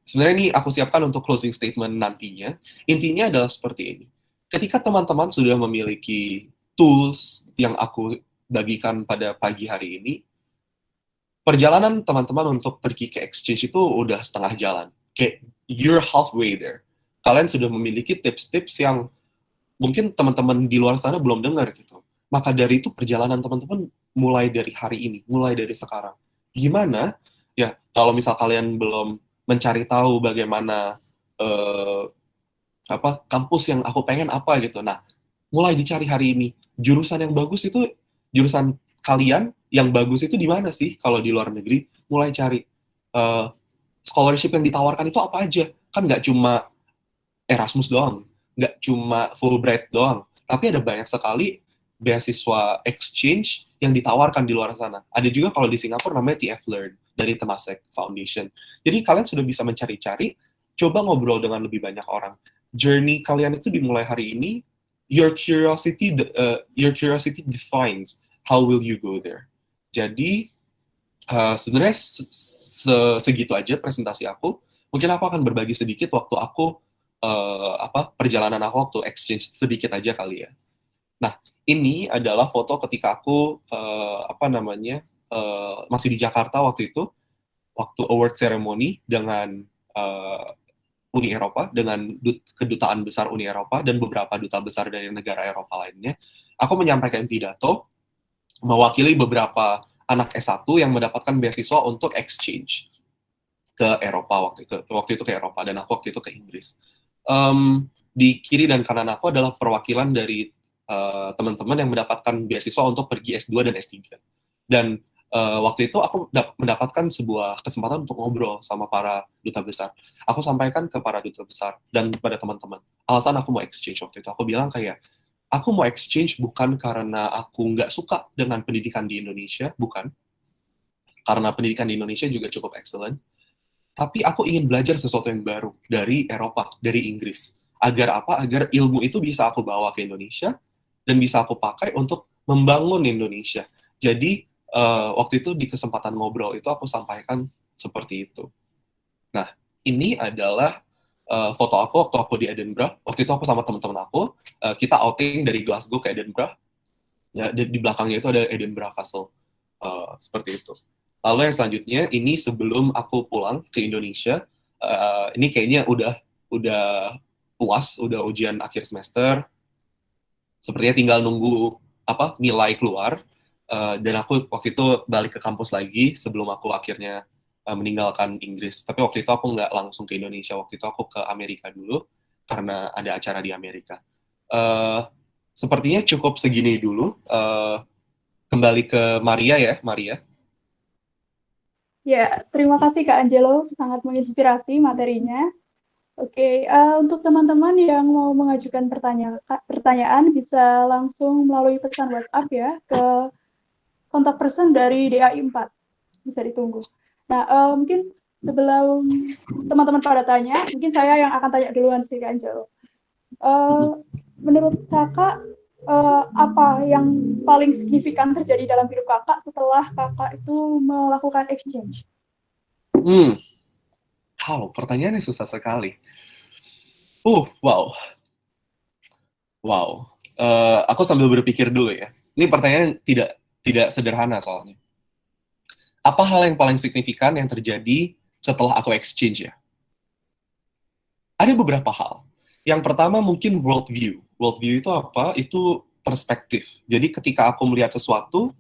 Speaker 3: sebenarnya ini aku siapkan untuk closing statement nantinya. Intinya adalah seperti ini. Ketika teman-teman sudah memiliki tools yang aku bagikan pada pagi hari ini, perjalanan teman-teman untuk pergi ke exchange itu udah setengah jalan. Kayak you're halfway there. Kalian sudah memiliki tips-tips yang mungkin teman-teman di luar sana belum dengar gitu. Maka dari itu perjalanan teman-teman mulai dari hari ini, mulai dari sekarang. Gimana? Ya, kalau misal kalian belum mencari tahu bagaimana kampus yang aku pengen apa gitu. Nah, mulai dicari hari ini. Jurusan yang bagus itu jurusan kalian yang bagus itu di mana sih kalau di luar negeri, mulai cari scholarship yang ditawarkan itu apa aja. Kan nggak cuma Erasmus doang, nggak cuma Fulbright doang, tapi ada banyak sekali beasiswa exchange yang ditawarkan di luar sana. Ada juga kalau di Singapura namanya TF Learn dari Temasek Foundation. Jadi kalian sudah bisa mencari-cari, coba ngobrol dengan lebih banyak orang. Journey kalian itu dimulai hari ini, your curiosity defines how will you go there. Jadi sebenarnya segitu aja presentasi aku. Mungkin aku akan berbagi sedikit waktu aku perjalanan aku waktu exchange sedikit aja kali ya. Nah, ini adalah foto ketika aku masih di Jakarta waktu itu, waktu award ceremony dengan Uni Eropa, dengan kedutaan besar Uni Eropa dan beberapa duta besar dari negara Eropa lainnya. Aku menyampaikan pidato mewakili beberapa anak S1 yang mendapatkan beasiswa untuk exchange ke Eropa waktu itu ke Eropa, dan aku waktu itu ke Inggris. Di kiri dan kanan aku adalah perwakilan dari teman-teman yang mendapatkan beasiswa untuk pergi S2 dan S3. Dan waktu itu aku mendapatkan sebuah kesempatan untuk ngobrol sama para duta besar. Aku sampaikan ke para duta besar dan pada teman-teman, alasan aku mau exchange waktu itu. Aku bilang kayak, aku mau exchange bukan karena aku nggak suka dengan pendidikan di Indonesia, bukan. Karena pendidikan di Indonesia juga cukup excellent. Tapi aku ingin belajar sesuatu yang baru dari Eropa, dari Inggris. Agar apa? Agar ilmu itu bisa aku bawa ke Indonesia dan bisa aku pakai untuk membangun Indonesia. Jadi waktu itu di kesempatan ngobrol itu aku sampaikan seperti itu. Nah, ini adalah foto aku waktu aku di Edinburgh. Waktu itu aku sama teman-teman aku, kita outing dari Glasgow ke Edinburgh. Ya, di belakangnya itu ada Edinburgh Castle. Seperti itu. Lalu yang selanjutnya, ini sebelum aku pulang ke Indonesia, ini kayaknya udah UAS, udah ujian akhir semester. Sepertinya tinggal nunggu nilai keluar. Dan aku waktu itu balik ke kampus lagi sebelum aku akhirnya meninggalkan Inggris. Tapi waktu itu aku nggak langsung ke Indonesia. Waktu itu aku ke Amerika dulu karena ada acara di Amerika. Sepertinya cukup segini dulu. Kembali ke Maria ya, Maria.
Speaker 4: Ya, terima kasih Kak Angelo, sangat menginspirasi materinya. Oke, untuk teman-teman yang mau mengajukan pertanyaan bisa langsung melalui pesan WhatsApp ya ke kontak person dari DAI 4. Bisa ditunggu. Nah, mungkin sebelum teman-teman pada tanya, mungkin saya yang akan tanya duluan sih Kak Angelo. Menurut Kakak, apa yang paling signifikan terjadi dalam hidup Kakak setelah Kakak itu melakukan exchange?
Speaker 3: Pertanyaannya susah sekali. Wow. Aku sambil berpikir dulu ya. Ini pertanyaan tidak sederhana soalnya. Apa hal yang paling signifikan yang terjadi setelah aku exchange ya? Ada beberapa hal. Yang pertama mungkin worldview. Worldview itu apa? Itu perspektif. Jadi ketika aku melihat sesuatu,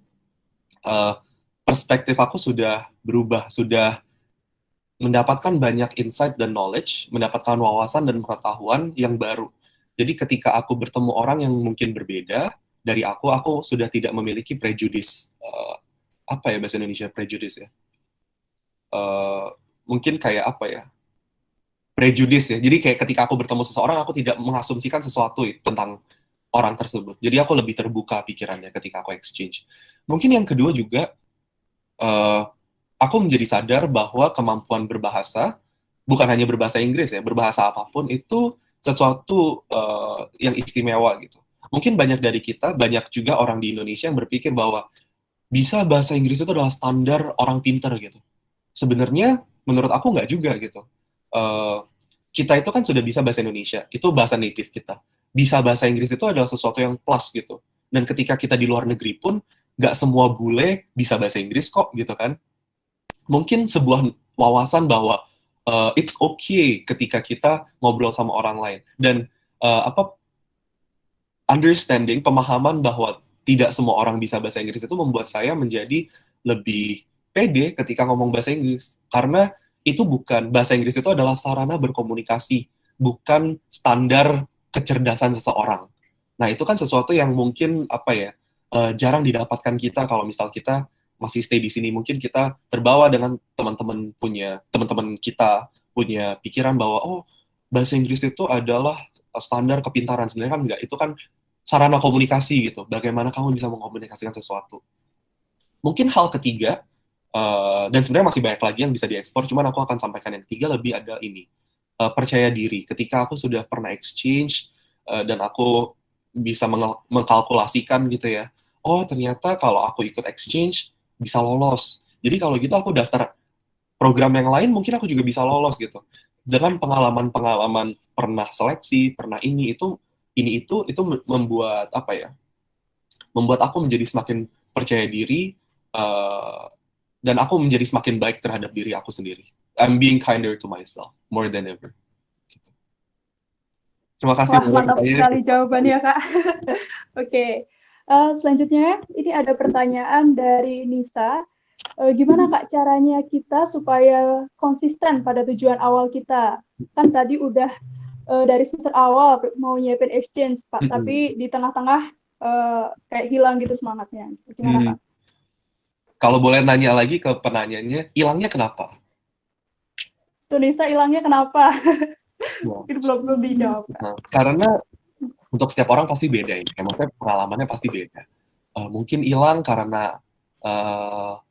Speaker 3: perspektif aku sudah berubah, sudah mendapatkan banyak insight dan knowledge, mendapatkan wawasan dan pengetahuan yang baru. Jadi ketika aku bertemu orang yang mungkin berbeda dari aku sudah tidak memiliki prejudice. Apa ya bahasa Indonesia prejudice ya? Mungkin kayak apa ya? Prejudice ya. Jadi kayak ketika aku bertemu seseorang, aku tidak mengasumsikan sesuatu tentang orang tersebut. Jadi aku lebih terbuka pikirannya ketika aku exchange. Mungkin yang kedua juga, aku menjadi sadar bahwa kemampuan berbahasa, bukan hanya berbahasa Inggris ya, berbahasa apapun itu sesuatu yang istimewa gitu. Mungkin banyak dari kita, banyak juga orang di Indonesia yang berpikir bahwa bisa bahasa Inggris itu adalah standar orang pintar gitu. Sebenarnya menurut aku nggak juga gitu. Kita itu kan sudah bisa bahasa Indonesia, itu bahasa native kita. Bisa bahasa Inggris itu adalah sesuatu yang plus gitu. Dan ketika kita di luar negeri pun, nggak semua bule bisa bahasa Inggris kok gitu kan. Mungkin sebuah wawasan bahwa it's okay ketika kita ngobrol sama orang lain. Dan understanding, pemahaman bahwa tidak semua orang bisa bahasa Inggris itu membuat saya menjadi lebih pede ketika ngomong bahasa Inggris. Karena itu bukan, bahasa Inggris itu adalah sarana berkomunikasi, bukan standar kecerdasan seseorang. Nah, itu kan sesuatu yang mungkin jarang didapatkan kita kalau misal kita masih stay di sini. Mungkin kita terbawa dengan teman-teman kita punya pikiran bahwa oh, bahasa Inggris itu adalah standar kepintaran. Sebenarnya kan enggak, itu kan sarana komunikasi gitu. Bagaimana kamu bisa mengkomunikasikan sesuatu. Mungkin hal ketiga, dan sebenarnya masih banyak lagi yang bisa diekspor, cuman aku akan sampaikan yang ketiga, lebih ada ini, percaya diri. Ketika aku sudah pernah exchange, dan aku bisa mengkalkulasikan gitu ya, oh ternyata kalau aku ikut exchange, bisa lolos. Jadi kalau gitu aku daftar program yang lain, mungkin aku juga bisa lolos gitu. Dengan pengalaman-pengalaman pernah seleksi, pernah itu membuat apa ya? Membuat aku menjadi semakin percaya diri, dan aku menjadi semakin baik terhadap diri aku sendiri. I'm being kinder to myself more than ever. Gitu. Terima kasih.
Speaker 4: Wah, mantap sekali jawabannya, Kak. Oke. Selanjutnya, ini ada pertanyaan dari Nisa. Gimana, Kak, caranya kita supaya konsisten pada tujuan awal kita? Kan tadi udah dari semester awal mau nyiapin exchange, Pak, tapi di tengah-tengah kayak hilang gitu semangatnya. Gimana, Kak?
Speaker 3: Kalau boleh nanya lagi ke penanyanya, hilangnya kenapa?
Speaker 4: Nisa hilangnya kenapa? Itu belum dijawab.
Speaker 3: Nah, karena untuk setiap orang pasti beda ya. Maksudnya pengalamannya pasti beda. Mungkin hilang karena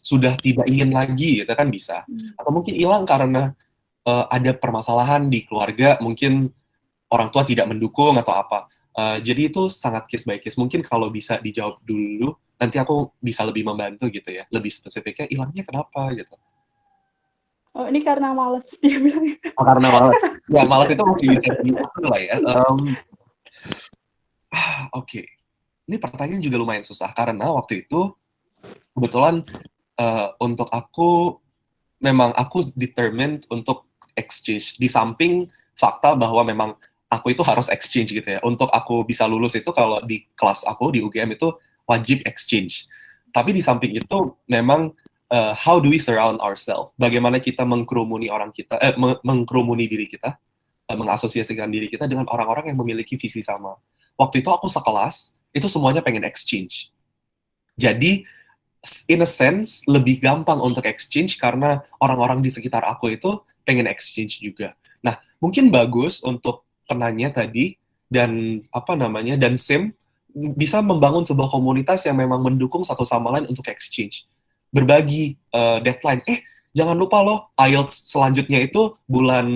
Speaker 3: sudah tidak ingin lagi, gitu kan bisa. Atau mungkin hilang karena ada permasalahan di keluarga, mungkin orang tua tidak mendukung atau apa. Jadi itu sangat case by case. Mungkin kalau bisa dijawab dulu, nanti aku bisa lebih membantu gitu ya. Lebih spesifiknya, hilangnya kenapa gitu.
Speaker 4: Oh, ini karena malas dia bilang.
Speaker 3: Oh, karena malas. Ya, malas itu masih bisa diatur lah ya. Oke. Ini pertanyaan juga lumayan susah, karena waktu itu, kebetulan untuk aku, memang aku determined untuk exchange. Di samping fakta bahwa memang aku itu harus exchange gitu ya. Untuk aku bisa lulus itu, kalau di kelas aku, di UGM itu wajib exchange. Tapi di samping itu, memang how do we surround ourselves? Bagaimana kita mengkerumuni mengkerumuni diri kita, mengasosiasikan diri kita dengan orang-orang yang memiliki visi sama. Waktu itu aku sekelas, itu semuanya pengen exchange. Jadi, in a sense, lebih gampang untuk exchange karena orang-orang di sekitar aku itu pengen exchange juga. Nah, mungkin bagus untuk penanya tadi, dan dan Sim, bisa membangun sebuah komunitas yang memang mendukung satu sama lain untuk exchange. Berbagi deadline. Jangan lupa loh, IELTS selanjutnya itu bulan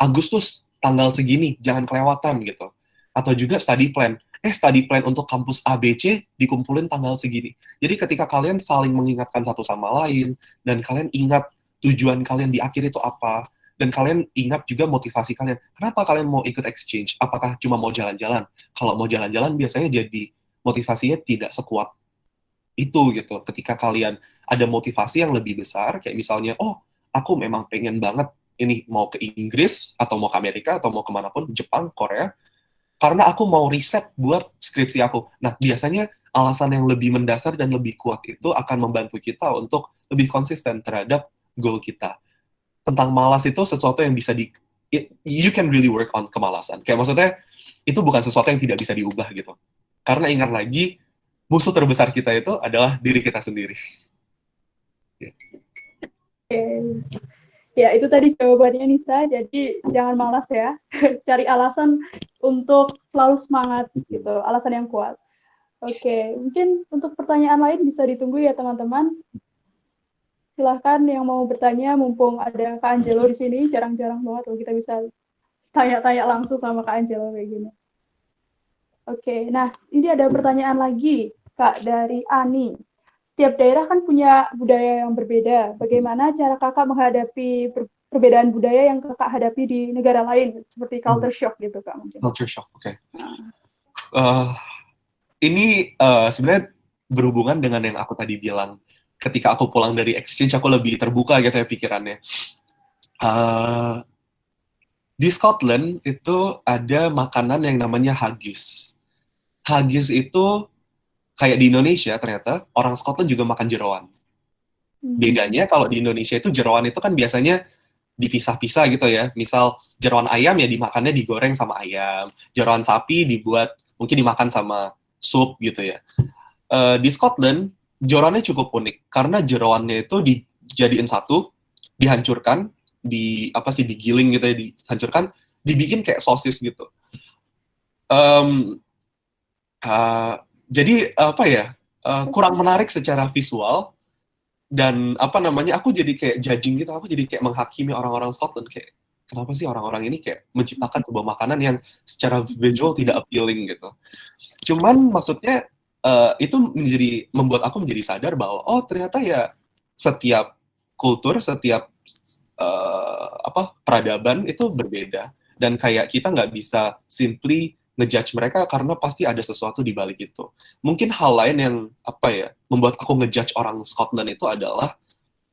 Speaker 3: Agustus, tanggal segini, jangan kelewatan gitu. Atau juga study plan. Study plan untuk kampus ABC dikumpulin tanggal segini. Jadi ketika kalian saling mengingatkan satu sama lain, dan kalian ingat tujuan kalian di akhir itu apa, dan kalian ingat juga motivasi kalian. Kenapa kalian mau ikut exchange? Apakah cuma mau jalan-jalan? Kalau mau jalan-jalan, biasanya jadi motivasinya tidak sekuat itu gitu. Ketika kalian ada motivasi yang lebih besar, kayak misalnya, oh, aku memang pengen banget ini mau ke Inggris, atau mau ke Amerika, atau mau kemanapun, Jepang, Korea, karena aku mau riset buat skripsi aku. Nah, biasanya alasan yang lebih mendasar dan lebih kuat itu akan membantu kita untuk lebih konsisten terhadap goal kita. Tentang malas itu sesuatu yang bisa you can really work on kemalasan. Kayak maksudnya, itu bukan sesuatu yang tidak bisa diubah gitu. Karena ingat lagi, musuh terbesar kita itu adalah diri kita sendiri.
Speaker 4: Ya, itu tadi jawabannya Nisa, jadi jangan malas ya. Cari alasan untuk selalu semangat gitu, alasan yang kuat. Oke, mungkin untuk pertanyaan lain bisa ditunggu ya teman-teman. Silahkan yang mau bertanya, mumpung ada Kak Angelo di sini, jarang-jarang banget loh kita bisa tanya-tanya langsung sama Kak Angelo kayak gini. Oke, nah ini ada pertanyaan lagi, Kak, dari Ani. Setiap daerah kan punya budaya yang berbeda. Bagaimana cara kakak menghadapi perbedaan budaya yang kakak hadapi di negara lain, seperti culture shock gitu, Kak? Mungkin.
Speaker 3: Culture shock, oke. Ini sebenarnya berhubungan dengan yang aku tadi bilang. Ketika aku pulang dari exchange, aku lebih terbuka gitu ya pikirannya. Di Scotland itu ada makanan yang namanya haggis. Haggis itu kayak di Indonesia ternyata, orang Scotland juga makan jeroan. Bedanya kalau di Indonesia itu jeroan itu kan biasanya dipisah-pisah gitu ya. Misal jeroan ayam ya dimakannya digoreng sama ayam. Jeroan sapi mungkin dimakan sama sup gitu ya. Di Scotland jeroannya cukup unik karena jeroannya itu dijadiin satu, dihancurkan, digiling gitu ya, dihancurkan, dibikin kayak sosis gitu. Em, uh, jadi apa ya, kurang menarik secara visual, dan aku jadi kayak judging gitu, aku jadi kayak menghakimi orang-orang Scotland, kayak kenapa sih orang-orang ini kayak menciptakan sebuah makanan yang secara visual tidak appealing gitu. Cuman maksudnya itu membuat aku menjadi sadar bahwa oh ternyata ya setiap kultur, setiap peradaban itu berbeda, dan kayak kita nggak bisa simply ngejudge mereka karena pasti ada sesuatu di balik itu. Mungkin hal lain yang membuat aku ngejudge orang Scotland itu adalah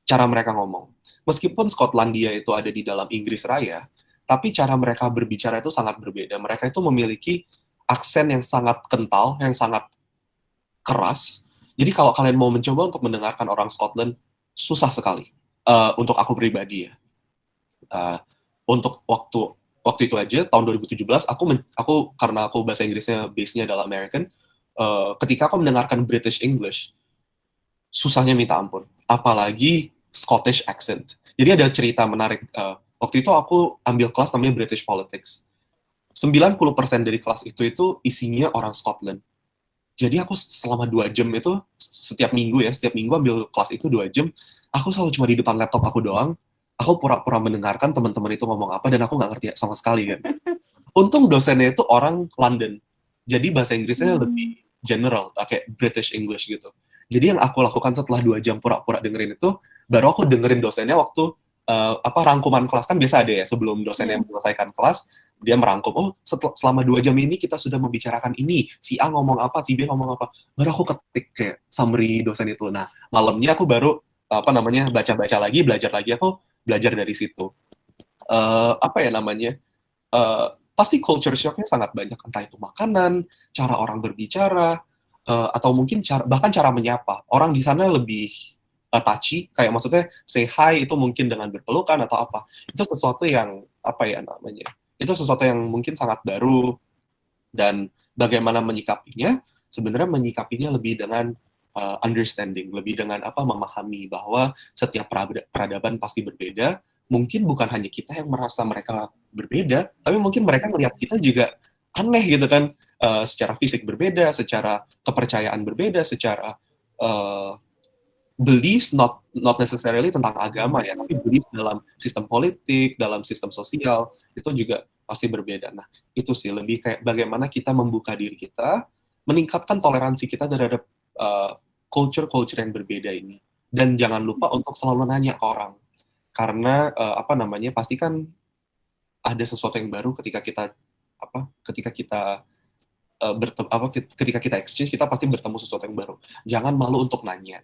Speaker 3: cara mereka ngomong. Meskipun Skotlandia itu ada di dalam Inggris Raya, tapi cara mereka berbicara itu sangat berbeda. Mereka itu memiliki aksen yang sangat kental, yang sangat keras. Jadi kalau kalian mau mencoba untuk mendengarkan orang Scotland, susah sekali. Untuk aku pribadi ya. Untuk waktu itu aja, tahun 2017, aku karena aku bahasa Inggrisnya base-nya adalah American, ketika aku mendengarkan British English, susahnya minta ampun. Apalagi Scottish accent. Jadi ada cerita menarik. Waktu itu aku ambil kelas namanya British Politics. 90% dari kelas itu isinya orang Scotland. Jadi aku selama 2 jam itu, setiap minggu ambil kelas itu 2 jam, aku selalu cuma di depan laptop aku doang, aku pura-pura mendengarkan teman-teman itu ngomong apa, dan aku nggak ngerti sama sekali kan. Untung dosennya itu orang London, jadi bahasa Inggrisnya lebih general, kayak British English gitu. Jadi yang aku lakukan setelah 2 jam pura-pura dengerin itu, baru aku dengerin dosennya waktu rangkuman kelas, kan biasa ada ya, sebelum dosennya menyelesaikan kelas, dia merangkum, oh selama 2 jam ini kita sudah membicarakan ini, si A ngomong apa, si B ngomong apa, baru aku ketik kayak summary dosen itu. Nah, malamnya aku baru baca-baca lagi, belajar lagi, aku belajar dari situ. Pasti culture shock-nya sangat banyak, entah itu makanan, cara orang berbicara, atau mungkin bahkan cara menyapa. Orang di sana lebih touchy, kayak maksudnya say hi itu mungkin dengan berpelukan atau apa. Itu sesuatu yang itu sesuatu yang mungkin sangat baru, dan bagaimana menyikapinya, sebenarnya menyikapinya lebih dengan understanding, lebih dengan memahami bahwa setiap peradaban pasti berbeda. Mungkin bukan hanya kita yang merasa mereka berbeda, tapi mungkin mereka melihat kita juga aneh gitu kan, secara fisik berbeda, secara kepercayaan berbeda, secara beliefs, not necessarily tentang agama ya, tapi beliefs dalam sistem politik, dalam sistem sosial, itu juga pasti berbeda. Nah, itu sih lebih kayak bagaimana kita membuka diri kita, meningkatkan toleransi kita terhadap culture yang berbeda ini. Dan jangan lupa untuk selalu nanya ke orang. Karena pasti kan ada sesuatu yang baru ketika kita ketika kita exchange, kita pasti bertemu sesuatu yang baru. Jangan malu untuk nanya.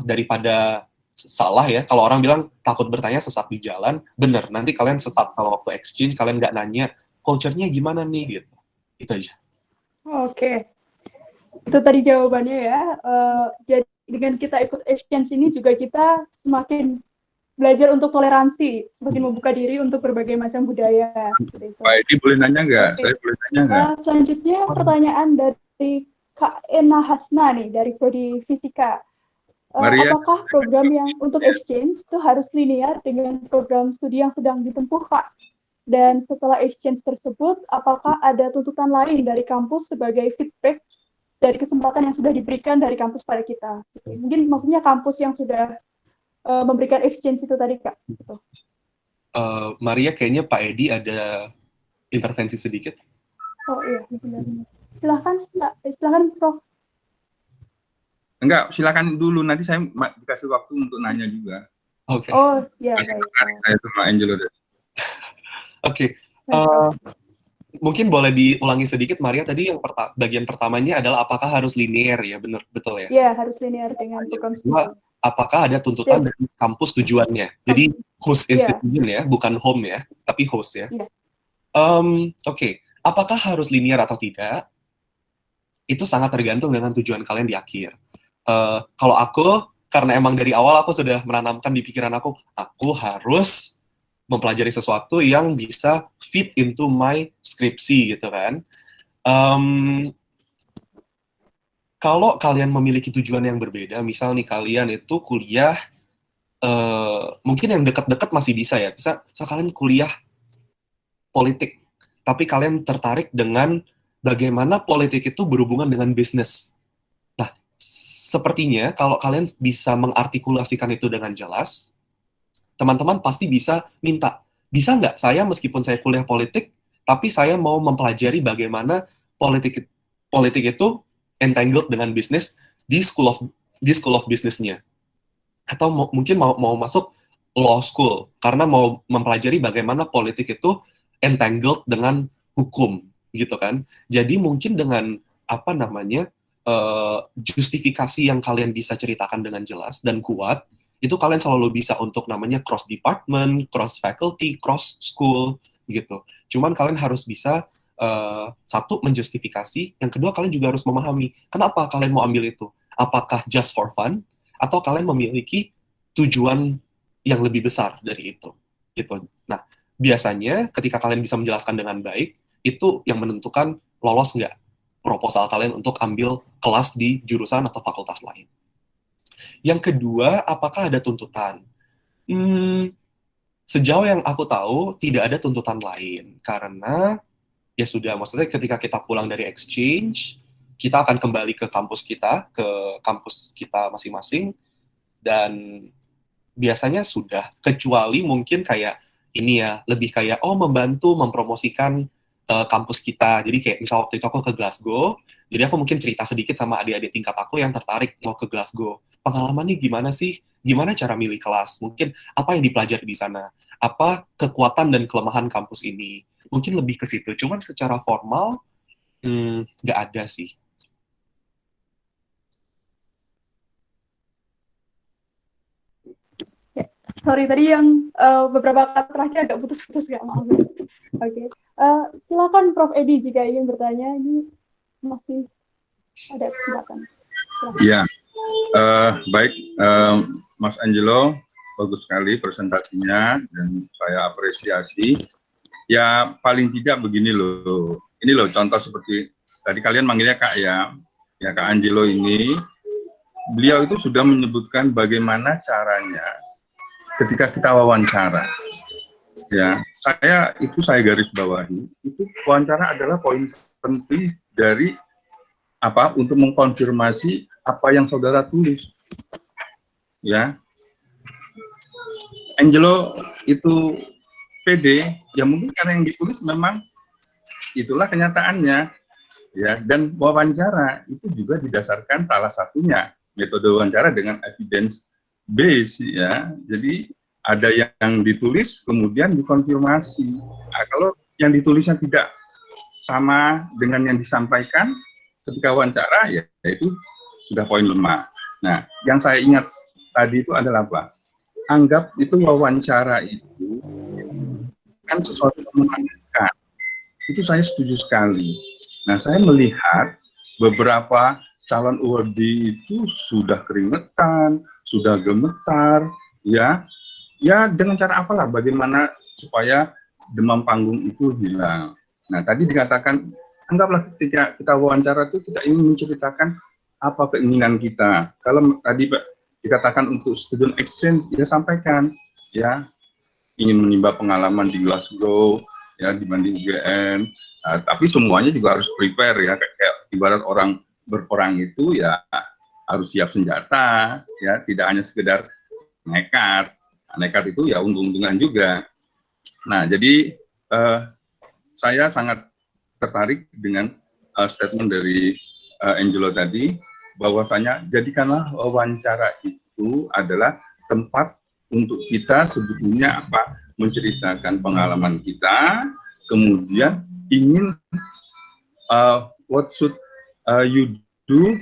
Speaker 3: Daripada salah ya, kalau orang bilang takut bertanya sesat di jalan, bener, nanti kalian sesat kalau waktu exchange kalian nggak nanya culture-nya gimana nih gitu. Itu aja.
Speaker 4: Oke, itu tadi jawabannya ya. Jadi dengan kita ikut exchange ini juga kita semakin belajar untuk toleransi, semakin membuka diri untuk berbagai macam budaya.
Speaker 2: Pak Edi boleh nanya nggak? Okay. Saya boleh nanya nggak?
Speaker 4: Selanjutnya pertanyaan dari Kak Ena Hasna nih, dari Prodi Fisika. Apakah program yang untuk exchange itu harus linear dengan program studi yang sedang ditempuh, Kak? Dan setelah exchange tersebut, apakah ada tuntutan lain dari kampus sebagai feedback dari kesempatan yang sudah diberikan dari kampus pada kita? Mungkin maksudnya kampus yang sudah memberikan exchange itu tadi, Kak.
Speaker 3: Maria, kayaknya Pak Edi ada intervensi sedikit.
Speaker 4: Oh iya, benar. Silakan Prof.
Speaker 2: Enggak, silakan dulu, nanti saya dikasih waktu untuk nanya juga.
Speaker 3: Oke.
Speaker 4: Oh iya.
Speaker 2: Saya sama Angelo deh.
Speaker 3: Oke. Mungkin boleh diulangi sedikit, Maria, tadi yang bagian pertamanya adalah apakah harus linear ya, betul ya?
Speaker 4: Iya, harus linear dengan program studi.
Speaker 3: Apakah ada tuntutan dari kampus tujuannya? Jadi host institution ya, bukan home ya, tapi host ya. Oke. Apakah harus linear atau tidak? Itu sangat tergantung dengan tujuan kalian di akhir. Kalau aku, karena emang dari awal aku sudah menanamkan di pikiran aku harus mempelajari sesuatu yang bisa fit into my skripsi gitu kan. kalau kalian memiliki tujuan yang berbeda, misal nih kalian itu kuliah, mungkin yang dekat-dekat masih bisa ya, bisa kalian kuliah politik, tapi kalian tertarik dengan bagaimana politik itu berhubungan dengan bisnis. Nah, sepertinya kalau kalian bisa mengartikulasikan itu dengan jelas, teman-teman pasti bisa minta, bisa nggak saya meskipun saya kuliah politik, tapi saya mau mempelajari bagaimana politik itu entangled dengan bisnis di school of business-nya. Atau mungkin mau masuk law school, karena mau mempelajari bagaimana politik itu entangled dengan hukum, gitu kan. Jadi mungkin dengan, justifikasi yang kalian bisa ceritakan dengan jelas dan kuat, itu kalian selalu bisa untuk namanya cross department, cross faculty, cross school gitu. Cuman kalian harus bisa satu menjustifikasi, yang kedua kalian juga harus memahami kenapa kalian mau ambil itu. Apakah just for fun atau kalian memiliki tujuan yang lebih besar dari itu gitu. Nah, biasanya ketika kalian bisa menjelaskan dengan baik, itu yang menentukan lolos nggak proposal kalian untuk ambil kelas di jurusan atau fakultas lain. Yang kedua, apakah ada tuntutan? Sejauh yang aku tahu, tidak ada tuntutan lain. Karena, ya sudah, maksudnya ketika kita pulang dari exchange, kita akan kembali ke kampus kita masing-masing, dan biasanya sudah, kecuali mungkin kayak, ini ya, lebih kayak, membantu mempromosikan kampus kita. Jadi kayak, misal waktu itu aku ke Glasgow, jadi aku mungkin cerita sedikit sama adik-adik tingkat aku yang tertarik mau ke Glasgow. Pengalamannya gimana sih? Gimana cara milih kelas? Mungkin apa yang dipelajari di sana? Apa kekuatan dan kelemahan kampus ini? Mungkin lebih ke situ. Cuman secara formal, nggak ada sih.
Speaker 4: Sorry, tadi yang beberapa kata terakhir agak putus-putus, nggak, maaf. Oke. Silakan Prof. Edi jika ingin bertanya, ini masih ada kesempatan.
Speaker 2: Ya, baik, Mas Angelo, bagus sekali presentasinya dan saya apresiasi. Ya paling tidak begini loh, ini loh contoh seperti tadi kalian manggilnya Kak ya Kak Angelo ini, beliau itu sudah menyebutkan bagaimana caranya ketika kita wawancara. Ya, saya garis bawahi, itu wawancara adalah poin penting dari untuk mengkonfirmasi apa yang saudara tulis. Ya, Angelo itu PD, ya mungkin karena yang ditulis memang itulah kenyataannya. Ya, dan wawancara itu juga didasarkan salah satunya metode wawancara dengan evidence base ya. Jadi ada yang ditulis kemudian dikonfirmasi. Nah, kalau yang ditulisnya tidak sama dengan yang disampaikan ketika wawancara, ya itu sudah poin lemah. Nah, yang saya ingat tadi itu adalah apa? Anggap itu wawancara itu kan sesuatu yang menyenangkan. Itu saya setuju sekali. Nah, saya melihat beberapa calon awardee itu sudah keringetan, sudah gemetar, ya dengan cara apalah, bagaimana supaya demam panggung itu hilang. Nah, tadi dikatakan, anggaplah ketika kita wawancara itu kita ingin menceritakan apa keinginan kita. Kalau tadi dikatakan untuk student exchange, ya sampaikan, ya ingin menimba pengalaman di Glasgow, ya dibanding UGM. Nah, tapi semuanya juga harus prepare ya, kayak ibarat orang berperang itu ya harus siap senjata, ya tidak hanya sekedar nekat. Nekat itu ya untung-untungan juga. Nah, jadi saya sangat tertarik dengan statement dari Angelo tadi, bahwasanya jadikanlah wawancara itu adalah tempat untuk kita sebetulnya menceritakan pengalaman kita, kemudian ingin what should you do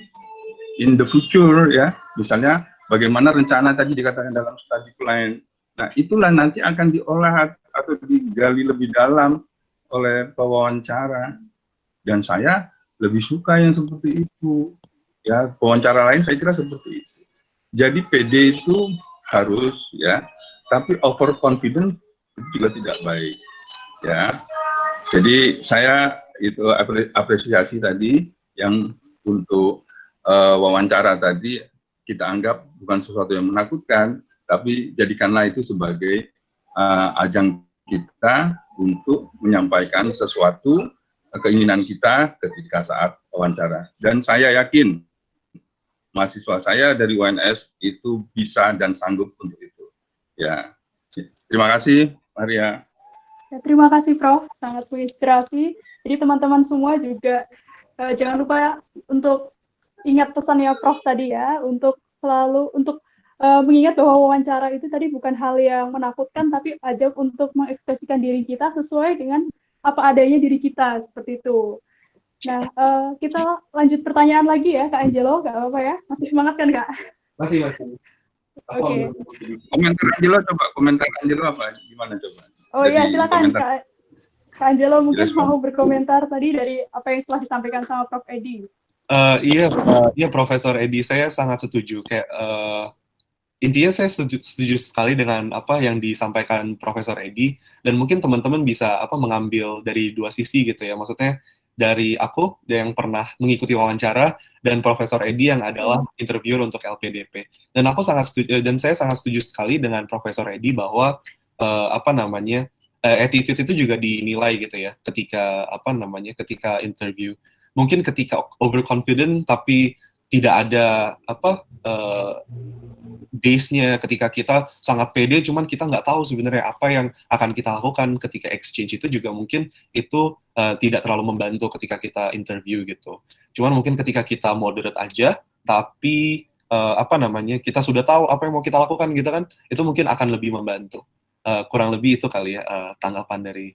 Speaker 2: in the future ya, misalnya bagaimana rencana tadi dikatakan dalam study plan. Nah, itulah nanti akan diolah atau digali lebih dalam oleh pewawancara. Dan saya lebih suka yang seperti itu. Ya, pewawancara lain saya kira seperti itu. Jadi PD itu harus ya, tapi overconfident itu juga tidak baik. Ya. Jadi saya itu apresiasi tadi yang untuk wawancara tadi kita anggap bukan sesuatu yang menakutkan, tapi jadikanlah itu sebagai ajang kita untuk menyampaikan sesuatu keinginan kita ketika saat wawancara. Dan saya yakin mahasiswa saya dari UNS itu bisa dan sanggup untuk itu. Ya, terima kasih, Maria.
Speaker 4: Ya, terima kasih, Prof. Sangat menginspirasi. Jadi teman-teman semua juga jangan lupa untuk ingat pesannya Prof tadi ya, untuk selalu mengingat bahwa wawancara itu tadi bukan hal yang menakutkan, tapi ajak untuk mengekspresikan diri kita sesuai dengan apa adanya diri kita, seperti itu. Nah, kita lanjut pertanyaan lagi ya, Kak Angelo, nggak apa-apa ya? Masih semangat kan, Kak?
Speaker 3: Masih.
Speaker 4: Oke.
Speaker 2: Komentar Angelo apa? Gimana coba?
Speaker 4: Oh iya, silakan
Speaker 2: komentar.
Speaker 4: Kak Angelo mungkin
Speaker 2: Yes,
Speaker 4: mau berkomentar tadi dari apa yang telah disampaikan sama Prof. Edi.
Speaker 3: Iya, Profesor Edi, saya sangat setuju. Kayak intinya saya setuju sekali dengan apa yang disampaikan Profesor Edi, dan mungkin teman-teman bisa mengambil dari dua sisi gitu ya. Maksudnya dari aku yang pernah mengikuti wawancara dan Profesor Edi yang adalah interviewer untuk LPDP. Dan aku sangat setuju, dan saya sangat setuju sekali dengan Profesor Edi bahwa attitude itu juga dinilai gitu ya ketika ketika interview. Mungkin ketika overconfident tapi tidak ada base-nya, ketika kita sangat pede cuman kita nggak tahu sebenarnya apa yang akan kita lakukan ketika exchange, itu juga mungkin itu tidak terlalu membantu ketika kita interview gitu. Cuman mungkin ketika kita moderate aja tapi kita sudah tahu apa yang mau kita lakukan gitu kan, itu mungkin akan lebih membantu. Kurang lebih itu kali ya tanggapan dari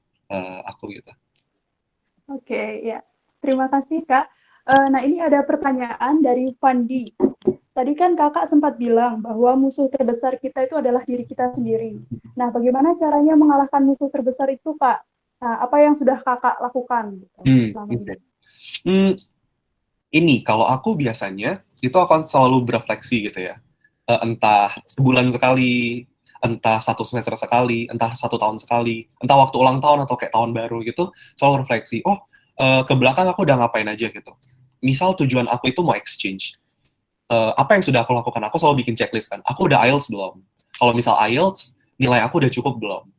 Speaker 3: aku gitu.
Speaker 4: Oke, ya. Terima kasih, Kak. Nah, ini ada pertanyaan dari Fandi. Tadi kan Kakak sempat bilang bahwa musuh terbesar kita itu adalah diri kita sendiri. Nah, bagaimana caranya mengalahkan musuh terbesar itu, Kak? Nah, apa yang sudah Kakak lakukan selama ini?
Speaker 3: Ini, kalau aku biasanya, itu akan selalu berefleksi gitu ya. Entah sebulan sekali, entah 1 semester sekali, entah 1 tahun sekali, entah waktu ulang tahun atau kayak tahun baru gitu, selalu refleksi, ke belakang aku udah ngapain aja gitu. Misal tujuan aku itu mau exchange. Apa yang sudah aku lakukan? Aku selalu bikin checklist kan. Aku udah IELTS belum? Kalau misal IELTS, nilai aku udah cukup belum?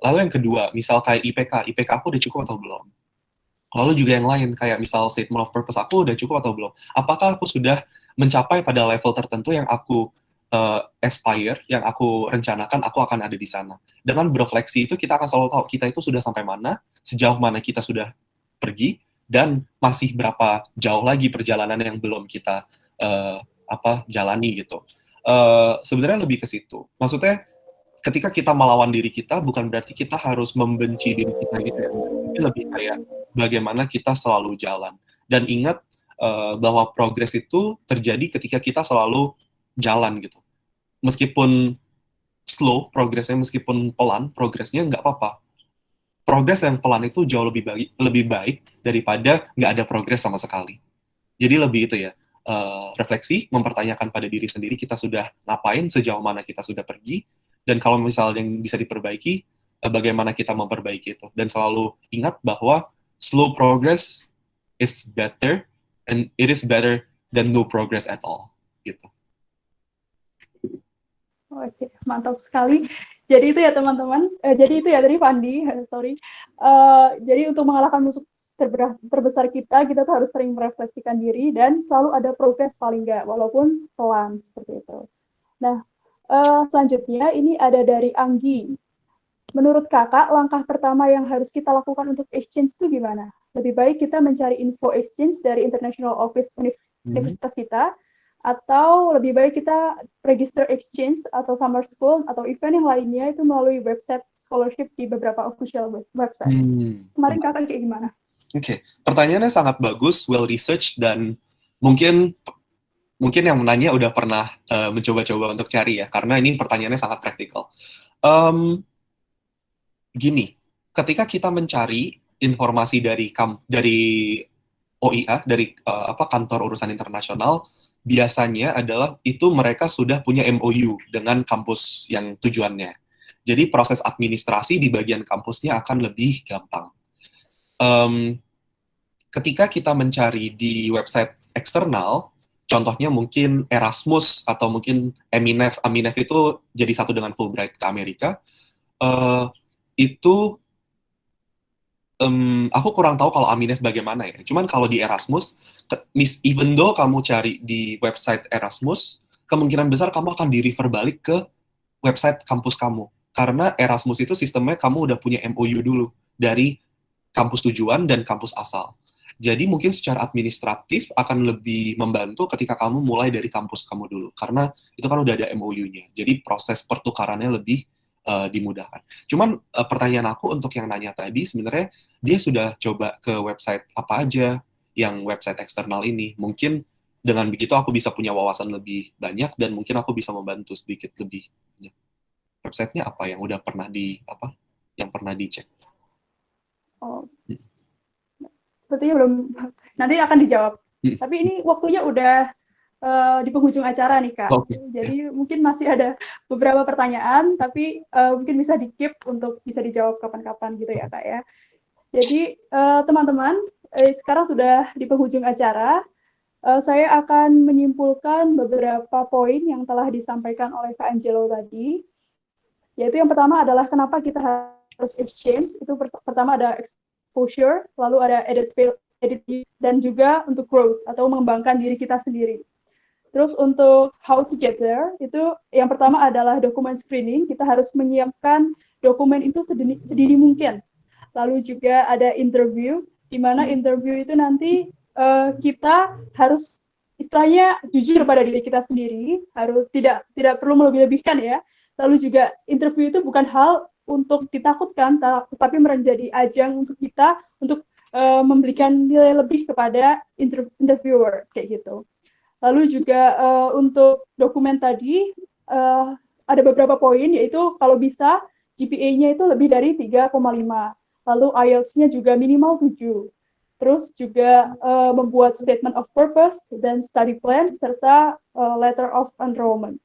Speaker 3: Lalu yang kedua, misal kayak IPK aku udah cukup atau belum? Lalu juga yang lain, kayak misal statement of purpose aku udah cukup atau belum? Apakah aku sudah mencapai pada level tertentu yang aku aspire, yang aku rencanakan aku akan ada di sana. Dengan berefleksi itu kita akan selalu tahu kita itu sudah sampai mana, sejauh mana kita sudah pergi, dan masih berapa jauh lagi perjalanan yang belum kita jalani gitu. Sebenarnya lebih ke situ. Maksudnya ketika kita melawan diri kita bukan berarti kita harus membenci diri kita gitu ya. Tapi lebih kayak bagaimana kita selalu jalan. Dan ingat bahwa progres itu terjadi ketika kita selalu jalan gitu. Meskipun slow progresnya, meskipun pelan progresnya, nggak apa-apa. Progres yang pelan itu jauh lebih baik daripada nggak ada progres sama sekali. Jadi lebih itu ya, refleksi, mempertanyakan pada diri sendiri kita sudah ngapain, sejauh mana kita sudah pergi, dan kalau misalnya yang bisa diperbaiki, bagaimana kita memperbaiki itu. Dan selalu ingat bahwa slow progress is better, and it is better than no progress at all. Gitu.
Speaker 4: Oke, mantap sekali. Jadi itu ya teman-teman. Jadi itu ya dari Fandi, sorry. Jadi untuk mengalahkan musuh terbesar kita tuh harus sering merefleksikan diri dan selalu ada progres paling nggak, walaupun pelan seperti itu. Nah, selanjutnya ini ada dari Anggi. Menurut Kakak, langkah pertama yang harus kita lakukan untuk exchange itu gimana? Lebih baik kita mencari info exchange dari International Office Universitas kita, atau lebih baik kita register exchange atau summer school atau event yang lainnya itu melalui website scholarship di beberapa official website. Kemarin Kakak kayak gimana?
Speaker 3: Oke, pertanyaannya sangat bagus, well researched, dan mungkin yang menanya udah pernah mencoba-coba untuk cari ya, karena ini pertanyaannya sangat praktikal. Gini, ketika kita mencari informasi dari OIA, dari kantor urusan internasional, biasanya adalah itu mereka sudah punya MOU dengan kampus yang tujuannya. Jadi proses administrasi di bagian kampusnya akan lebih gampang. Ketika kita mencari di website eksternal, contohnya mungkin Erasmus atau mungkin Aminef. Aminef itu jadi satu dengan Fulbright ke Amerika. Itu aku kurang tahu kalau Aminef bagaimana ya. Cuman kalau di Erasmus, even though kamu cari di website Erasmus, kemungkinan besar kamu akan di-refer balik ke website kampus kamu. Karena Erasmus itu sistemnya kamu udah punya MOU dulu dari kampus tujuan dan kampus asal. Jadi mungkin secara administratif akan lebih membantu ketika kamu mulai dari kampus kamu dulu. Karena itu kan udah ada MOU-nya. Jadi proses pertukarannya lebih dimudahkan. Cuman pertanyaan aku untuk yang nanya tadi, sebenarnya dia sudah coba ke website apa aja yang website eksternal ini. Mungkin dengan begitu aku bisa punya wawasan lebih banyak dan mungkin aku bisa membantu sedikit lebih. Websitenya apa yang udah pernah yang pernah dicek?
Speaker 4: Oh, sepertinya belum. Nanti akan dijawab. Tapi ini waktunya udah di penghujung acara nih, Kak.
Speaker 3: Okay.
Speaker 4: Jadi mungkin masih ada beberapa pertanyaan, tapi mungkin bisa di-keep untuk bisa dijawab kapan-kapan gitu ya, Kak ya. Jadi teman-teman, sekarang sudah di penghujung acara. Saya akan menyimpulkan beberapa poin yang telah disampaikan oleh Kak Angelo tadi. Yaitu yang pertama adalah kenapa kita harus exchange. Itu pertama ada exposure, lalu ada edit, dan juga untuk growth atau mengembangkan diri kita sendiri. Terus untuk how to get there, itu yang pertama adalah dokumen screening. Kita harus menyiapkan dokumen itu sedini mungkin. Lalu juga ada interview, di mana interview itu nanti kita harus istilahnya jujur pada diri kita sendiri, harus tidak perlu melebih-lebihkan ya. Lalu juga interview itu bukan hal untuk ditakutkan, tapi menjadi ajang untuk kita untuk memberikan nilai lebih kepada interviewer kayak gitu. Lalu juga untuk dokumen tadi ada beberapa poin, yaitu kalau bisa GPA-nya itu lebih dari 3,5. Lalu IELTS-nya juga minimal 7. Terus juga membuat statement of purpose dan study plan serta letter of enrollment.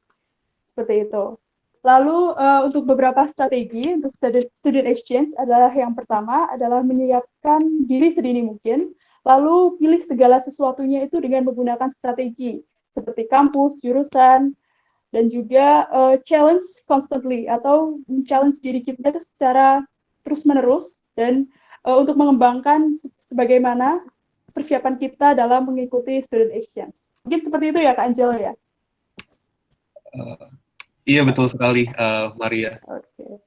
Speaker 4: Seperti itu. Lalu untuk beberapa strategi untuk student exchange adalah yang pertama adalah menyiapkan diri sedini mungkin. Lalu pilih segala sesuatunya itu dengan menggunakan strategi seperti kampus, jurusan, dan juga challenge constantly atau challenge diri kita itu secara terus-menerus dan untuk mengembangkan sebagaimana persiapan kita dalam mengikuti student exchange. Mungkin seperti itu ya Kak Angelo ya?
Speaker 3: Iya betul sekali Maria.
Speaker 4: Oke.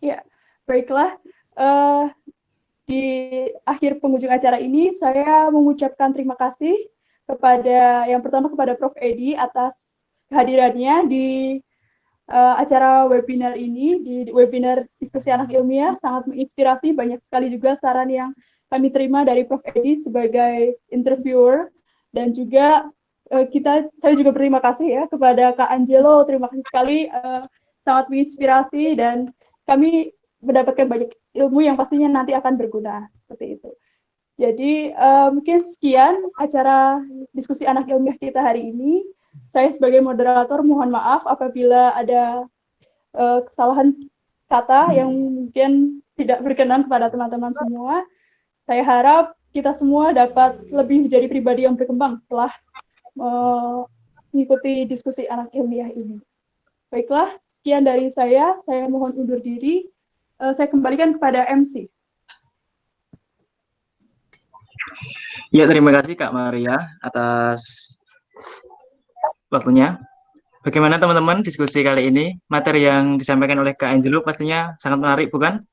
Speaker 4: Ya, baiklah. Di akhir penghujung acara ini, saya mengucapkan terima kasih yang pertama kepada Prof. Edi atas kehadirannya di acara webinar ini, di webinar diskusi anak ilmiah, sangat menginspirasi, banyak sekali juga saran yang kami terima dari Prof. Edi sebagai interviewer, dan juga saya juga berterima kasih ya kepada Kak Angelo, terima kasih sekali, sangat menginspirasi, dan kami mendapatkan banyak ilmu yang pastinya nanti akan berguna, seperti itu. Jadi mungkin sekian acara diskusi anak ilmiah kita hari ini. Saya sebagai moderator mohon maaf apabila ada kesalahan kata yang mungkin tidak berkenan kepada teman-teman semua. Saya harap kita semua dapat lebih menjadi pribadi yang berkembang setelah mengikuti diskusi anak ilmiah ini. Baiklah, sekian dari saya mohon undur diri. Saya kembalikan kepada MC.
Speaker 1: Ya, terima kasih Kak Maria atas waktunya. Bagaimana teman-teman diskusi kali ini? Materi yang disampaikan oleh Kak Angelo pastinya sangat menarik, bukan?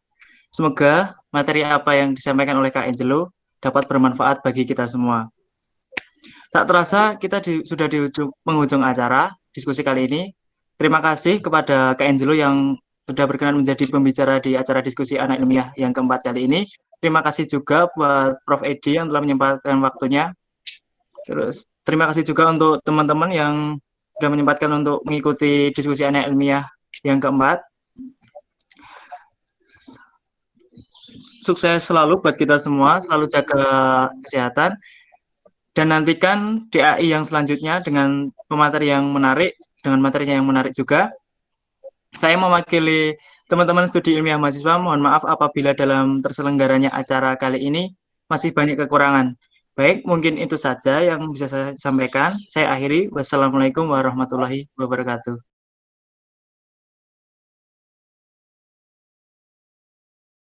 Speaker 1: Semoga materi apa yang disampaikan oleh Kak Angelo dapat bermanfaat bagi kita semua. Tak terasa kita sudah di penghujung acara diskusi kali ini. Terima kasih kepada Kak Angelo yang sudah berkenan menjadi pembicara di acara diskusi anak ilmiah yang keempat kali ini. Terima kasih juga buat Prof. Edi yang telah menyempatkan waktunya. Terus terima kasih juga untuk teman-teman yang sudah menyempatkan untuk mengikuti diskusi anak ilmiah yang keempat. Sukses selalu buat kita semua, selalu jaga kesehatan, dan nantikan DAI yang selanjutnya dengan pemateri yang menarik, dengan materinya yang menarik juga. Saya mewakili teman-teman studi ilmiah mahasiswa, mohon maaf apabila dalam terselenggaranya acara kali ini masih banyak kekurangan. Baik, mungkin itu saja yang bisa saya sampaikan. Saya akhiri. Wassalamualaikum warahmatullahi wabarakatuh.